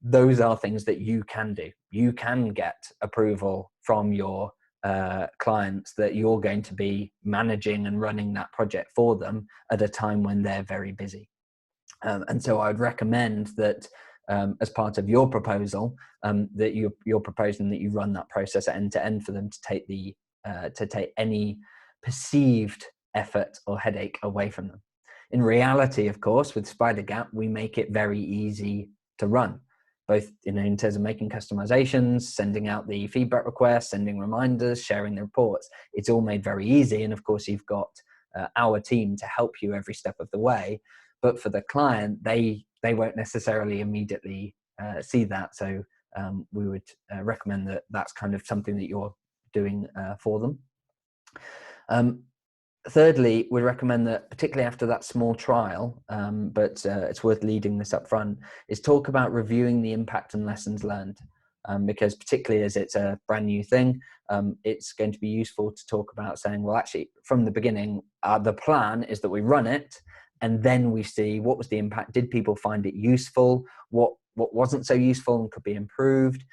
[SPEAKER 1] Those are things that you can do. You can get approval from your clients that you're going to be managing and running that project for them at a time when they're very busy. And so I would recommend that as part of your proposal, that you're proposing that you run that process end to end for them to take any perceived effort or headache away from them. In reality, of course, with Spidergap, we make it very easy to run, both in terms of making customizations, sending out the feedback requests, sending reminders, sharing the reports. It's all made very easy. And of course, you've got our team to help you every step of the way. But for the client, they won't necessarily immediately see that. So we would recommend that that's kind of something that you're doing for them. Thirdly, we recommend that, particularly after that small trial, but it's worth leading this up front, is talk about reviewing the impact and lessons learned. Because particularly as it's a brand new thing, it's going to be useful to talk about saying, well, actually, from the beginning, the plan is that we run it, and then we see what was the impact. Did people find it useful? What what wasn't so useful and could be improved,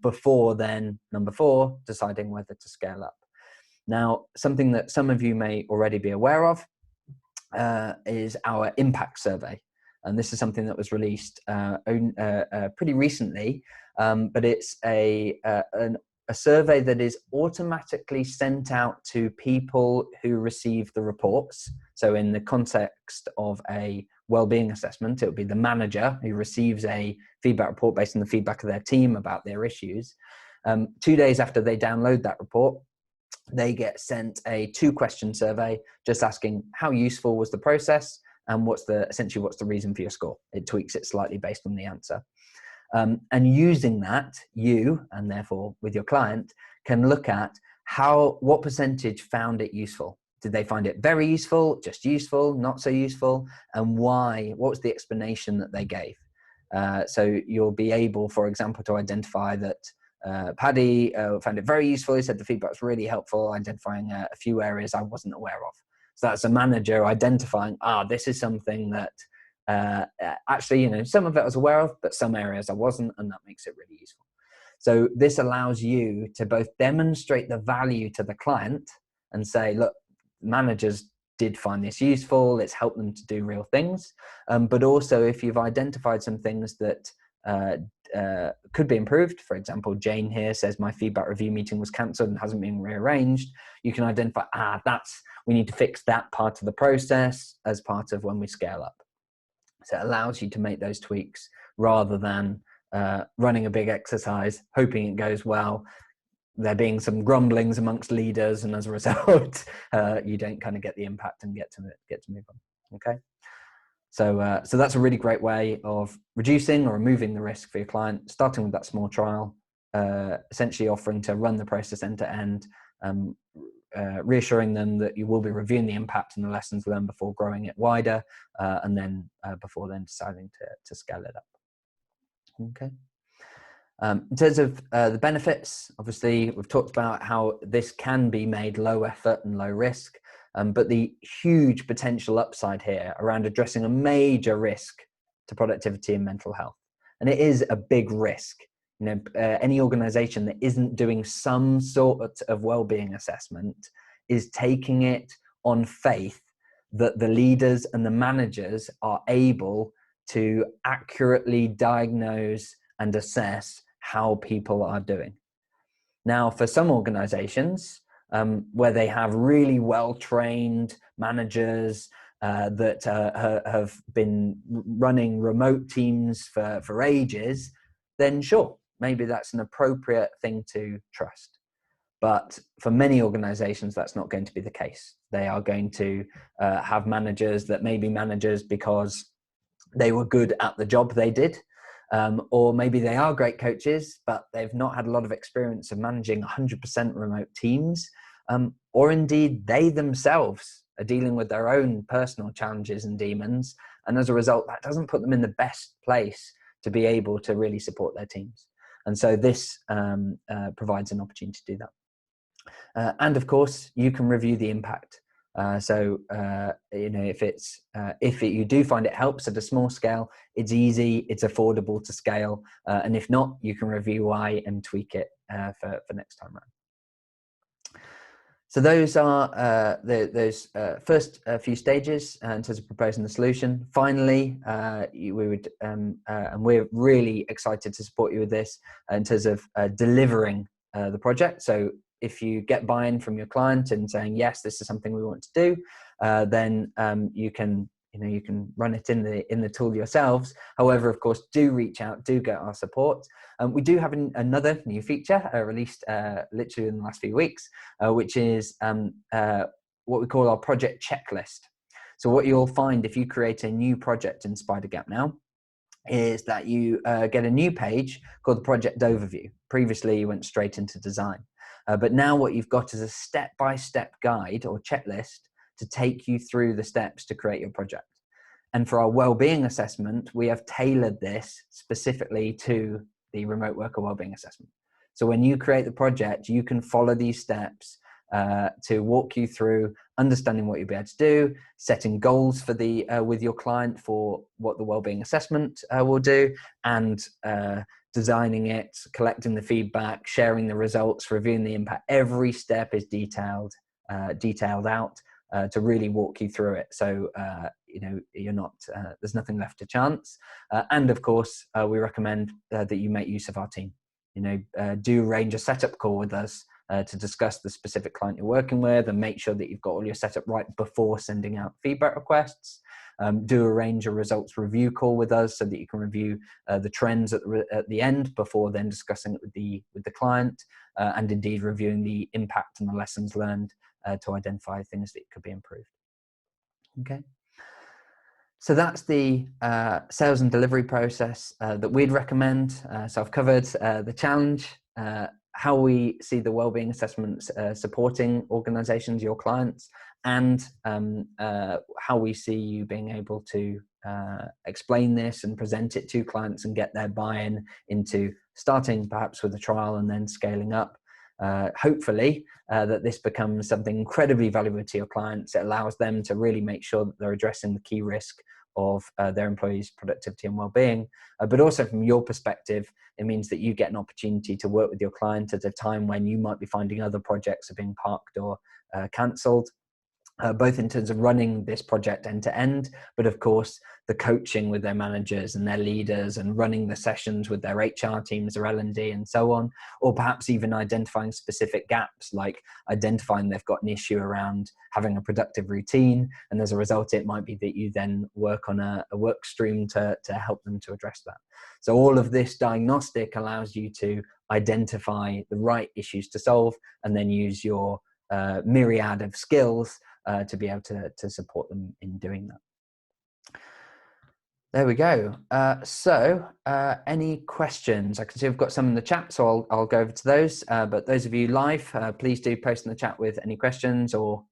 [SPEAKER 1] before then, number 4, deciding whether to scale up. Now, something that some of you may already be aware of is our impact survey. And this is something that was released pretty recently, but it's a survey that is automatically sent out to people who receive the reports. So in the context of a well-being assessment, it would be the manager who receives a feedback report based on the feedback of their team about their issues. 2 days after they download that report, they get sent a 2-question survey just asking how useful was the process and essentially what's the reason for your score. It tweaks it slightly based on the answer. And using that, you, and therefore with your client, can look at what percentage found it useful. Did they find it very useful, just useful, not so useful, and why? What was the explanation that they gave? So you'll be able, for example, to identify that Paddy found it very useful. He said the feedback was really helpful, identifying a few areas I wasn't aware of. So that's a manager identifying, this is something that actually, some of it I was aware of, but some areas I wasn't, and that makes it really useful. So this allows you to both demonstrate the value to the client and say, look, managers did find this useful, it's helped them to do real things. But also if you've identified some things that could be improved, for example, Jane here says my feedback review meeting was cancelled and hasn't been rearranged. You can identify, we need to fix that part of the process as part of when we scale up. So it allows you to make those tweaks rather than running a big exercise, hoping it goes well, there being some grumblings amongst leaders, and as a result, you don't kind of get the impact and get to move on. Okay. So that's a really great way of reducing or removing the risk for your client, starting with that small trial, essentially offering to run the process end to end, reassuring them that you will be reviewing the impact and the lessons learned before growing it wider, and then before then deciding to scale it up. Okay. In terms of the benefits, obviously we've talked about how this can be made low effort and low risk, but the huge potential upside here around addressing a major risk to productivity and mental health. And it is a big risk. Any organization that isn't doing some sort of well-being assessment is taking it on faith that the leaders and the managers are able to accurately diagnose and assess how people are doing. Now, for some organizations where they have really well-trained managers that have been running remote teams for ages, then sure, maybe that's an appropriate thing to trust. But for many organizations, that's not going to be the case. They are going to have managers that may be managers because they were good at the job they did. Or maybe they are great coaches, but they've not had a lot of experience of managing 100% remote teams. Or indeed, they themselves are dealing with their own personal challenges and demons. And as a result, that doesn't put them in the best place to be able to really support their teams. And so this provides an opportunity to do that. And of course, you can review the impact. If you do find it helps at a small scale, it's easy, it's affordable to scale, and if not, you can review why and tweak it for next time around. So those are those first few stages in terms of proposing the solution. Finally, and we're really excited to support you with this in terms of delivering the project. So if you get buy-in from your client and saying, yes, this is something we want to do, then you can run it in the tool yourselves. However, of course, do reach out, do get our support. We do have another new feature released literally in the last few weeks, which is what we call our project checklist. So what you'll find if you create a new project in Spidergap now is that you get a new page called the project overview. Previously, you went straight into design. But now what you've got is a step-by-step guide or checklist to take you through the steps to create your project. And for our well-being assessment, we have tailored this specifically to the remote worker well-being assessment. So when you create the project, you can follow these steps to walk you through understanding what you'll be able to do, setting goals for the with your client for what the wellbeing assessment will do, and designing it, collecting the feedback, sharing the results, reviewing the impact. Every step is detailed out to really walk you through it. So you're not there's nothing left to chance. And of course, we recommend that you make use of our team. Do arrange a setup call with us to discuss the specific client you're working with, and make sure that you've got all your setup right before sending out feedback requests. Do arrange a results review call with us so that you can review the trends at the end before then discussing it with the client, and indeed reviewing the impact and the lessons learned to identify things that could be improved. Okay. So that's the sales and delivery process that we'd recommend. So I've covered the challenge, how we see the wellbeing assessments supporting organizations, your clients, and how we see you being able to explain this and present it to clients and get their buy-in into starting perhaps with a trial and then scaling up. Hopefully that this becomes something incredibly valuable to your clients. It allows them to really make sure that they're addressing the key risk of their employees' productivity and well-being. But also from your perspective, it means that you get an opportunity to work with your client at a time when you might be finding other projects are being parked or cancelled. Both in terms of running this project end to end, but of course the coaching with their managers and their leaders, and running the sessions with their HR teams or L&D and so on, or perhaps even identifying specific gaps, like identifying they've got an issue around having a productive routine, and as a result it might be that you then work on a work stream to help them to address that. So all of this diagnostic allows you to identify the right issues to solve, and then use your myriad of skills to be able to support them in doing that. There we go. So any questions? I can see we've got some in the chat, so I'll go over to those. But those of you live, please do post in the chat with any questions, or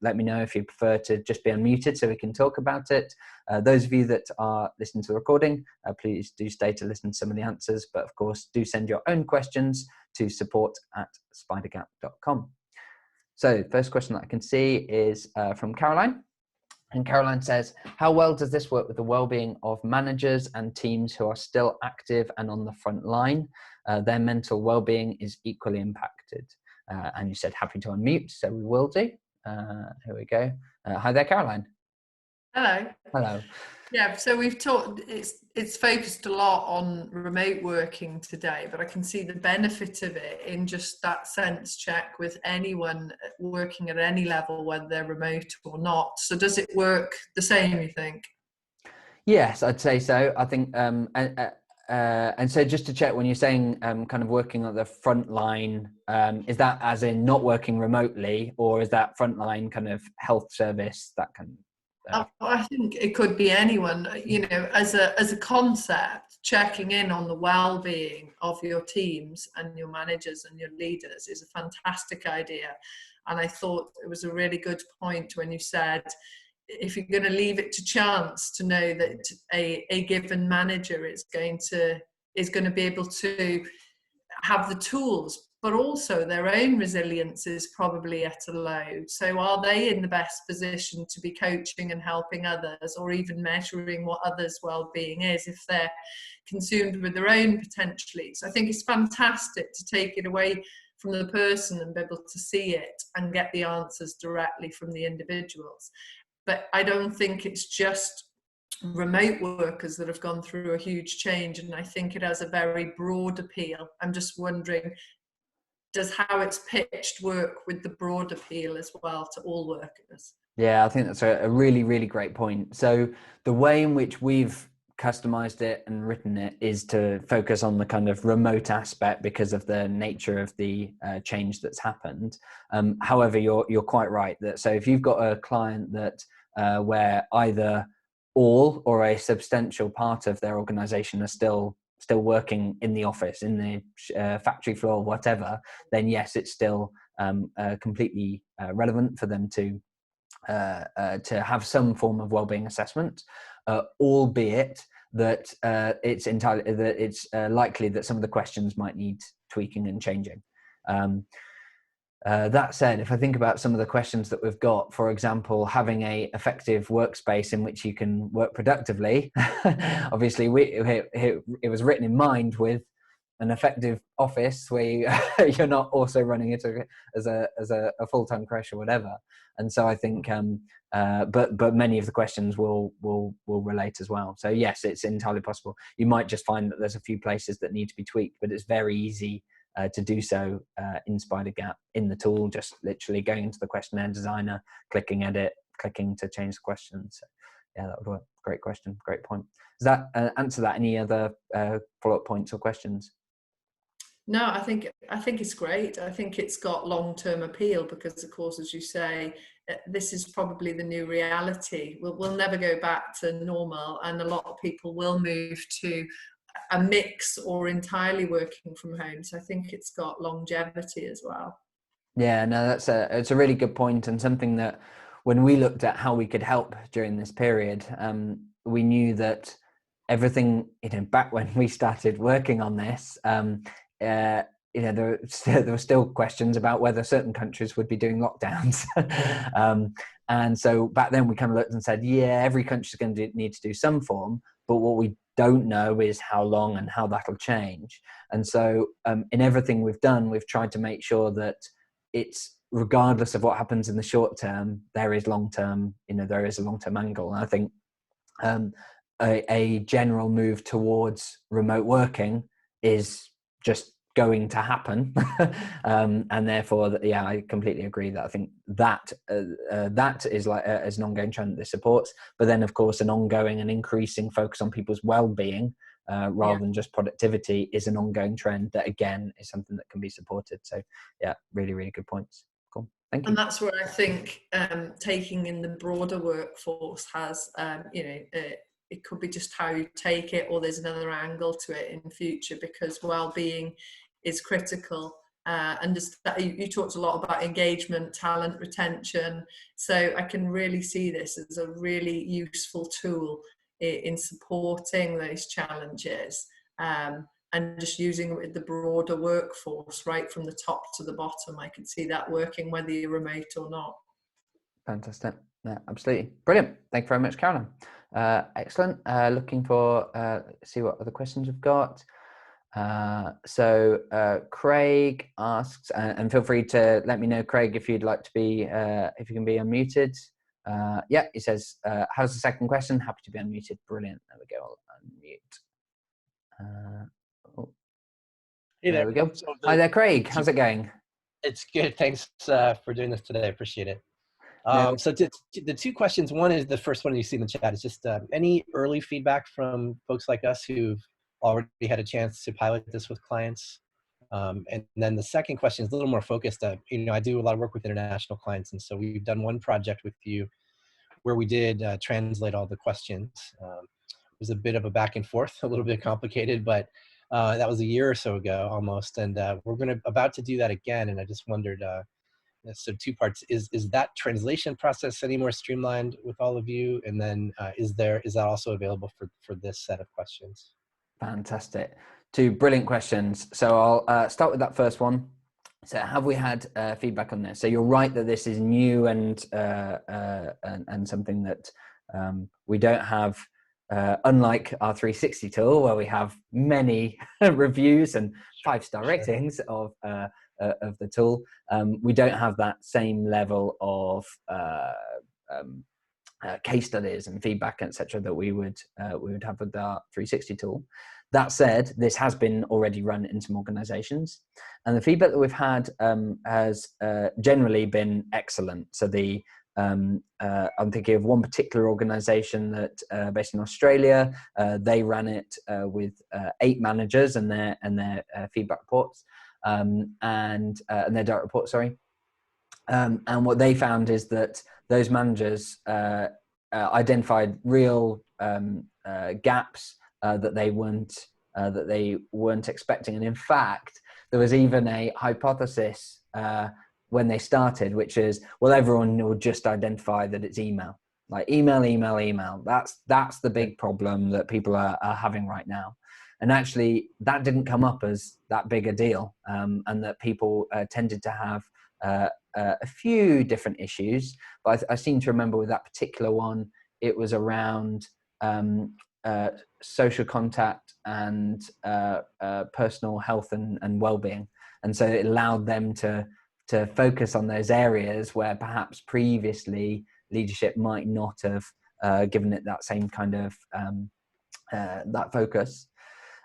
[SPEAKER 1] let me know if you prefer to just be unmuted so we can talk about it. Those of you that are listening to the recording, please do stay to listen to some of the answers. But of course, do send your own questions to support@spidergap.com. So the first question that I can see is from Caroline. And Caroline says, how well does this work with the well-being of managers and teams who are still active and on the front line? Their mental well-being is equally impacted. And you said happy to unmute, so we will do. Here we go. Hi there, Caroline.
[SPEAKER 2] Hello.
[SPEAKER 1] Hello.
[SPEAKER 2] Yeah, so we've talked, it's focused a lot on remote working today, but I can see the benefit of it in just that sense check with anyone working at any level, whether they're remote or not. So does it work the same, you think?
[SPEAKER 1] Yes, I'd say so. I think, and so just to check, when you're saying kind of working on the front line, is that as in not working remotely, or is that frontline kind of health service, that kind of?
[SPEAKER 2] I think it could be anyone, as a concept, checking in on the well-being of your teams and your managers and your leaders is a fantastic idea. And I thought it was a really good point when you said, if you're going to leave it to chance to know that a given manager is going to be able to have the tools, but also their own resilience is probably at a low. So are they in the best position to be coaching and helping others, or even measuring what others' well-being is if they're consumed with their own potentially? So I think it's fantastic to take it away from the person and be able to see it and get the answers directly from the individuals. But I don't think it's just remote workers that have gone through a huge change, and I think it has a very broad appeal. I'm just wondering, does how it's pitched work with the broad appeal as well to all workers?
[SPEAKER 1] Yeah, I think that's a really, really great point. So the way in which we've customized it and written it is to focus on the kind of remote aspect because of the nature of the change that's happened. However, you're quite right that, so if you've got a client that where either all or a substantial part of their organization are still working in the office, in the factory floor, whatever, then yes, it's still completely relevant for them to have some form of wellbeing assessment, albeit that it's likely that some of the questions might need tweaking and changing. That said, if I think about some of the questions that we've got, for example, having a effective workspace in which you can work productively, obviously it was written in mind with an effective office where you're not also running it as a full-time crash or whatever. And so I think, but many of the questions will relate as well. So yes, it's entirely possible. You might just find that there's a few places that need to be tweaked, but it's very easy to do so in Spidergap in the tool, just literally going into the questionnaire designer, clicking edit, clicking to change the question. So yeah, that would work. Great question, great point. Does that answer that? Any other follow-up points or questions?
[SPEAKER 2] No, I think it's great. I think it's got long-term appeal because, of course, as you say, this is probably the new reality. We'll never go back to normal, and a lot of people will move to a mix or entirely working from home. So I think it's got longevity as well.
[SPEAKER 1] Yeah, no, it's a really good point, and something that when we looked at how we could help during this period, we knew that everything, back when we started working on this, there were still questions about whether certain countries would be doing lockdowns. And so back then we kind of looked and said, yeah, every country is going to need to do some form, but what we don't know is how long and how that'll change. And so in everything we've done, we've tried to make sure that it's, regardless of what happens in the short term, there is long-term, there is a long-term angle. And I think a general move towards remote working is just going to happen. And therefore, yeah, I completely agree that I think that is like as an ongoing trend that this supports, but then of course an ongoing and increasing focus on people's well-being rather than just productivity is an ongoing trend that again is something that can be supported. So yeah, really, really good points. Cool. Thank you.
[SPEAKER 2] And that's where I think taking in the broader workforce has, it could be just how you take it, or there's another angle to it in future, because well-being is critical. And you talked a lot about engagement, talent retention. So I can really see this as a really useful tool in supporting those challenges. And just using it with the broader workforce, right from the top to the bottom. I can see that working whether you're remote or not.
[SPEAKER 1] Fantastic. Yeah, absolutely. Brilliant. Thank you very much, Caroline. Excellent. Looking for, see what other questions we've got. So Craig asks, and feel free to let me know, Craig, if you'd like to be, if you can be unmuted. Yeah, he says, how's the second question? Happy to be unmuted. Brilliant. There we go. I'll unmute.
[SPEAKER 3] Hey
[SPEAKER 1] there
[SPEAKER 3] there.
[SPEAKER 1] we go. Hi there, Craig. How's it going?
[SPEAKER 3] It's good. Thanks for doing this today. I appreciate it. So the two questions, one is the first one you see in the chat is just any early feedback from folks like us who've already had a chance to pilot this with clients. And then the second question is a little more focused. I do a lot of work with international clients. And so we've done one project with you where we did translate all the questions. It was a bit of a back and forth, a little bit complicated, but that was a year or so ago almost. And we're about to do that again. And I just wondered, so two parts, is that translation process any more streamlined with all of you? And then is that also available for this set of questions?
[SPEAKER 1] Fantastic. Two brilliant questions. So I'll start with that first one. So have we had feedback on this? So you're right that this is new and something that we don't have, unlike our 360 tool, where we have many reviews and 5-star ratings of the tool. We don't have that same level of case studies and feedback, etc., that we would have with our 360 tool. That said, this has been already run in some organizations, and the feedback that we've had has generally been excellent. So I'm thinking of one particular organization that based in Australia, they ran it with 8 managers and their feedback reports and their direct reports, sorry. And what they found is that those managers identified real gaps that they weren't expecting, and in fact, there was even a hypothesis when they started, which is, well, everyone will just identify that it's email, like email. That's the big problem that people are having right now. And actually, that didn't come up as that big a deal, and that people tended to have a few different issues, but I seem to remember with that particular one, it was around social contact and personal health and well-being. And so it allowed them to focus on those areas where perhaps previously leadership might not have given it that same kind of that focus.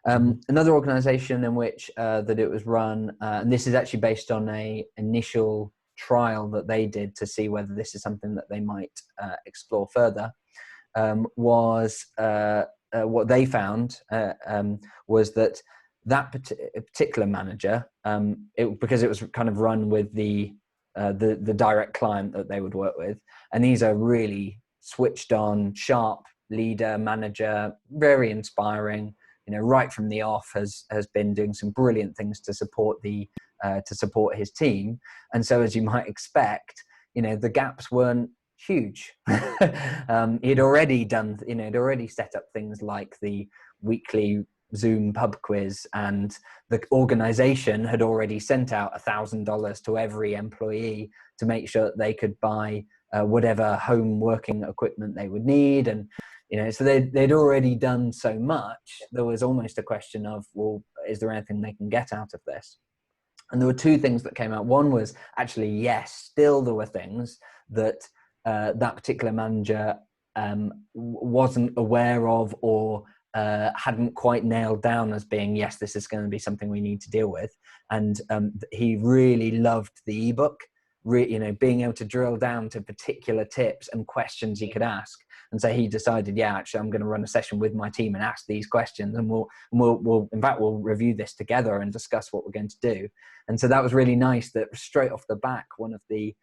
[SPEAKER 1] Another organization in which that it was run, and this is actually based on a initial trial that they did to see whether this is something that they might explore further, was what they found was that particular manager, because it was kind of run with the direct client that they would work with, and these are really switched on, sharp leader, manager, very inspiring, right from the off has been doing some brilliant things to support his team. And so, as you might expect, the gaps weren't huge. He'd already done, he'd already set up things like the weekly Zoom pub quiz, and the organization had already sent out $1,000 to every employee to make sure that they could buy whatever home working equipment they would need. And so they'd already done so much. There was almost a question of, well, is there anything they can get out of this? And there were two things that came out. One was actually, yes, still there were things that that particular manager wasn't aware of, or hadn't quite nailed down as being, yes, this is going to be something we need to deal with. And he really loved the ebook, being able to drill down to particular tips and questions he could ask. And so he decided, yeah, actually, I'm going to run a session with my team and ask these questions, and we'll in fact, we'll review this together and discuss what we're going to do. And so that was really nice that straight off the back, one of the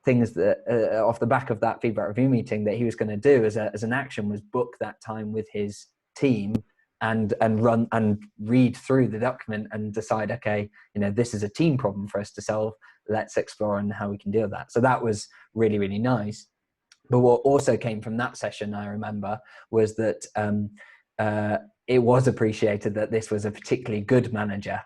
[SPEAKER 1] things that off the back of that feedback review meeting that he was going to do as an action was book that time with his team and run and read through the document and decide, okay, this is a team problem for us to solve. Let's explore on how we can deal with that. So that was really, really nice. But what also came from that session, I remember, was that it was appreciated that this was a particularly good manager.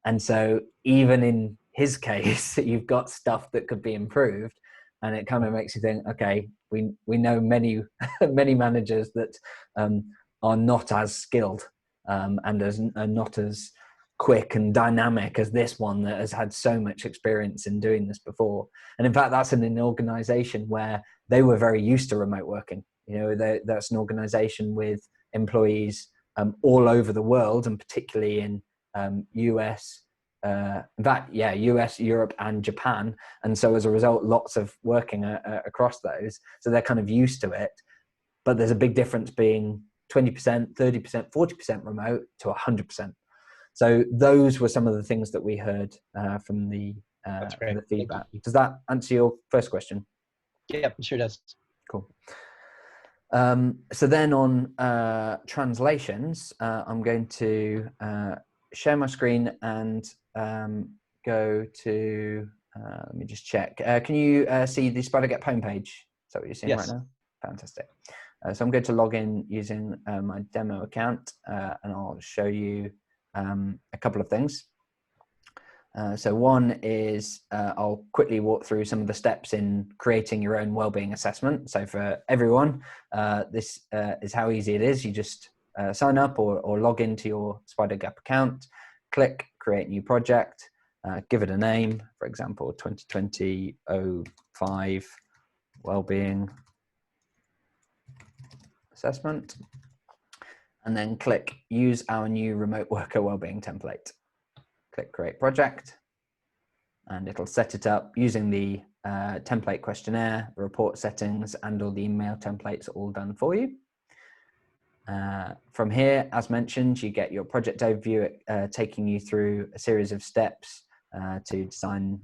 [SPEAKER 1] And so even in his case, you've got stuff that could be improved. And it kind of makes you think, okay, we know many, many managers that are not as skilled and are not as quick and dynamic as this one that has had so much experience in doing this before. And in fact, that's in an organization where they were very used to remote working. That's an organization with employees all over the world, and particularly in US, US, Europe, and Japan. And so as a result, lots of working across those. So they're kind of used to it. But there's a big difference being 20%, 30%, 40% remote to 100%. So those were some of the things that we heard from the feedback. Does that answer your first question?
[SPEAKER 3] Yeah, it sure does.
[SPEAKER 1] Cool. So then on translations, I'm going to share my screen and go to, let me just check. Can you see the Spidergap homepage? Is that what you're seeing right now? Fantastic. So I'm going to log in using my demo account and I'll show you a couple of things. So one is I'll quickly walk through some of the steps in creating your own wellbeing assessment. So for everyone, this is how easy it is. You just sign up or log into your Spidergap account, click create new project, give it a name, for example, 2020-05 wellbeing assessment, and then click use our new remote worker wellbeing template. Click create project, and it'll set it up using the template questionnaire, the report settings, and all the email templates all done for you. From here, as mentioned, you get your project overview, taking you through a series of steps to design,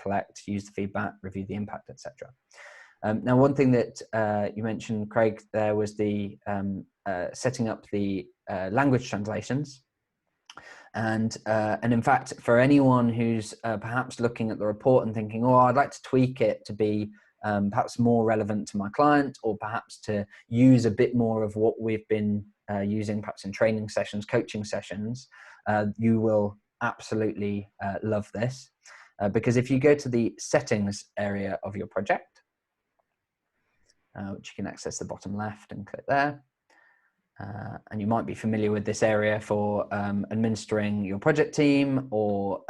[SPEAKER 1] collect, use the feedback, review the impact, etc. Now, one thing that you mentioned, Craig, there was the setting up the language translations. And in fact, for anyone who's perhaps looking at the report and thinking, oh, I'd like to tweak it to be perhaps more relevant to my client, or perhaps to use a bit more of what we've been using perhaps in training sessions, coaching sessions, you will absolutely love this. because if you go to the settings area of your project, which you can access the bottom left and click there, and you might be familiar with this area for administering your project team, or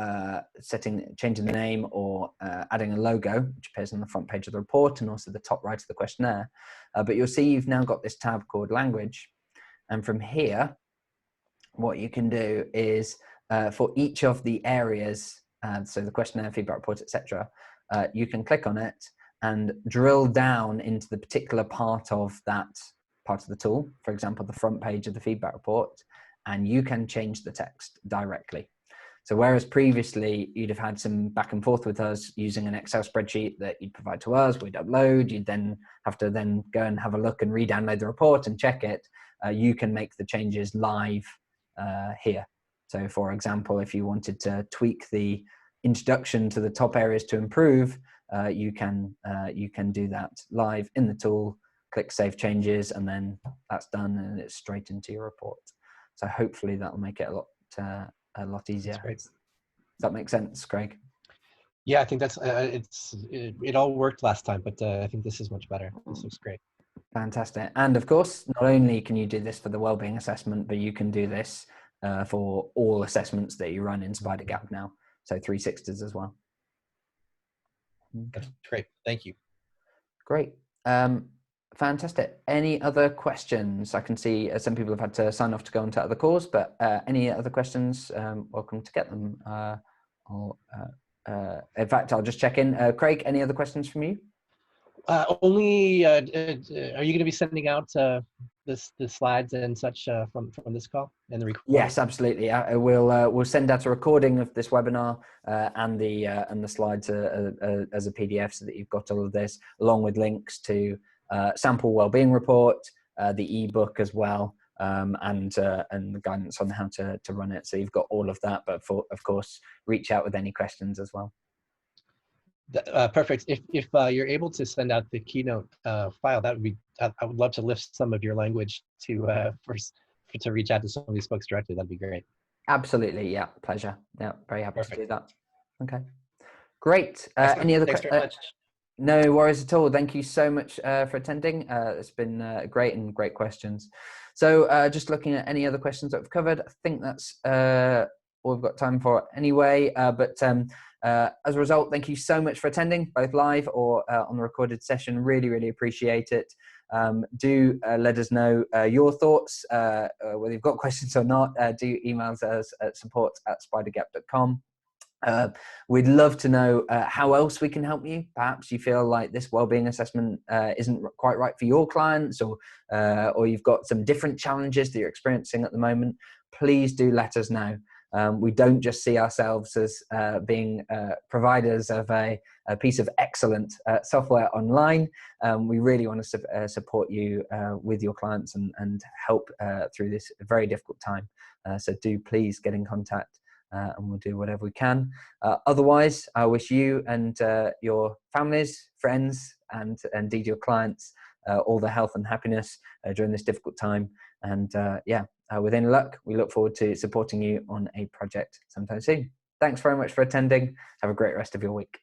[SPEAKER 1] changing the name, or adding a logo, which appears on the front page of the report and also the top right of the questionnaire. But you'll see you've now got this tab called Language. And from here, what you can do is for each of the areas, so the questionnaire, feedback report, etc., you can click on it and drill down into the particular part of that part of the tool, for example, the front page of the feedback report, and you can change the text directly. So whereas previously you'd have had some back and forth with us using an Excel spreadsheet that you'd provide to us, we'd upload, you'd then have to then go and have a look and re-download the report and check it, you can make the changes live here. So for example, if you wanted to tweak the introduction to the top areas to improve, you can do that live in the tool. Click Save Changes, and then that's done, and it's straight into your report. So hopefully that'll make it a lot easier.
[SPEAKER 3] That's great.
[SPEAKER 1] Does that make sense, Craig?
[SPEAKER 3] Yeah, I think that's it all worked last time, but I think this is much better. This looks great.
[SPEAKER 1] Fantastic. And of course, not only can you do this for the wellbeing assessment, but you can do this for all assessments that you run in Spidergap now. So 360s as well.
[SPEAKER 3] That's great. Thank you.
[SPEAKER 1] Great. Fantastic. Any other questions? I can see some people have had to sign off to go onto other calls, but any other questions, welcome to get them. In fact, I'll just check in. Craig, any other questions from you?
[SPEAKER 3] Only, are you going to be sending out the slides and such from this call and the recording?
[SPEAKER 1] Yes, absolutely. We'll send out a recording of this webinar and the slides as a PDF, so that you've got all of this, along with links to sample wellbeing report, the ebook as well, and the guidance on how to run it. So you've got all of that, but of course, reach out with any questions as well.
[SPEAKER 3] Perfect. If you're able to send out the Keynote file, that would be. I would love to lift some of your language to reach out to some of these folks directly. That'd be great.
[SPEAKER 1] Absolutely, yeah, pleasure. Yeah, very happy
[SPEAKER 3] Perfect.
[SPEAKER 1] to do that. Okay, great.
[SPEAKER 3] Excellent.
[SPEAKER 1] Any other
[SPEAKER 3] Thanks
[SPEAKER 1] questions?
[SPEAKER 3] very much.
[SPEAKER 1] No worries at all. Thank you so much for attending. It's been great and great questions. So just looking at any other questions that we've covered, I think that's all we've got time for anyway. But as a result, thank you so much for attending, both live or on the recorded session. Really, really appreciate it. Do let us know your thoughts, whether you've got questions or not. Do email us at support@spidergap.com. We'd love to know how else we can help you. Perhaps you feel like this wellbeing assessment isn't quite right for your clients, or you've got some different challenges that you're experiencing at the moment. Please do let us know. We don't just see ourselves as being providers of a piece of excellent software online. We really want to support you with your clients and help through this very difficult time. So do please get in contact. And we'll do whatever we can. Otherwise, I wish you and your families, friends, and indeed your clients all the health and happiness during this difficult time. And with any luck, we look forward to supporting you on a project sometime soon. Thanks very much for attending. Have a great rest of your week.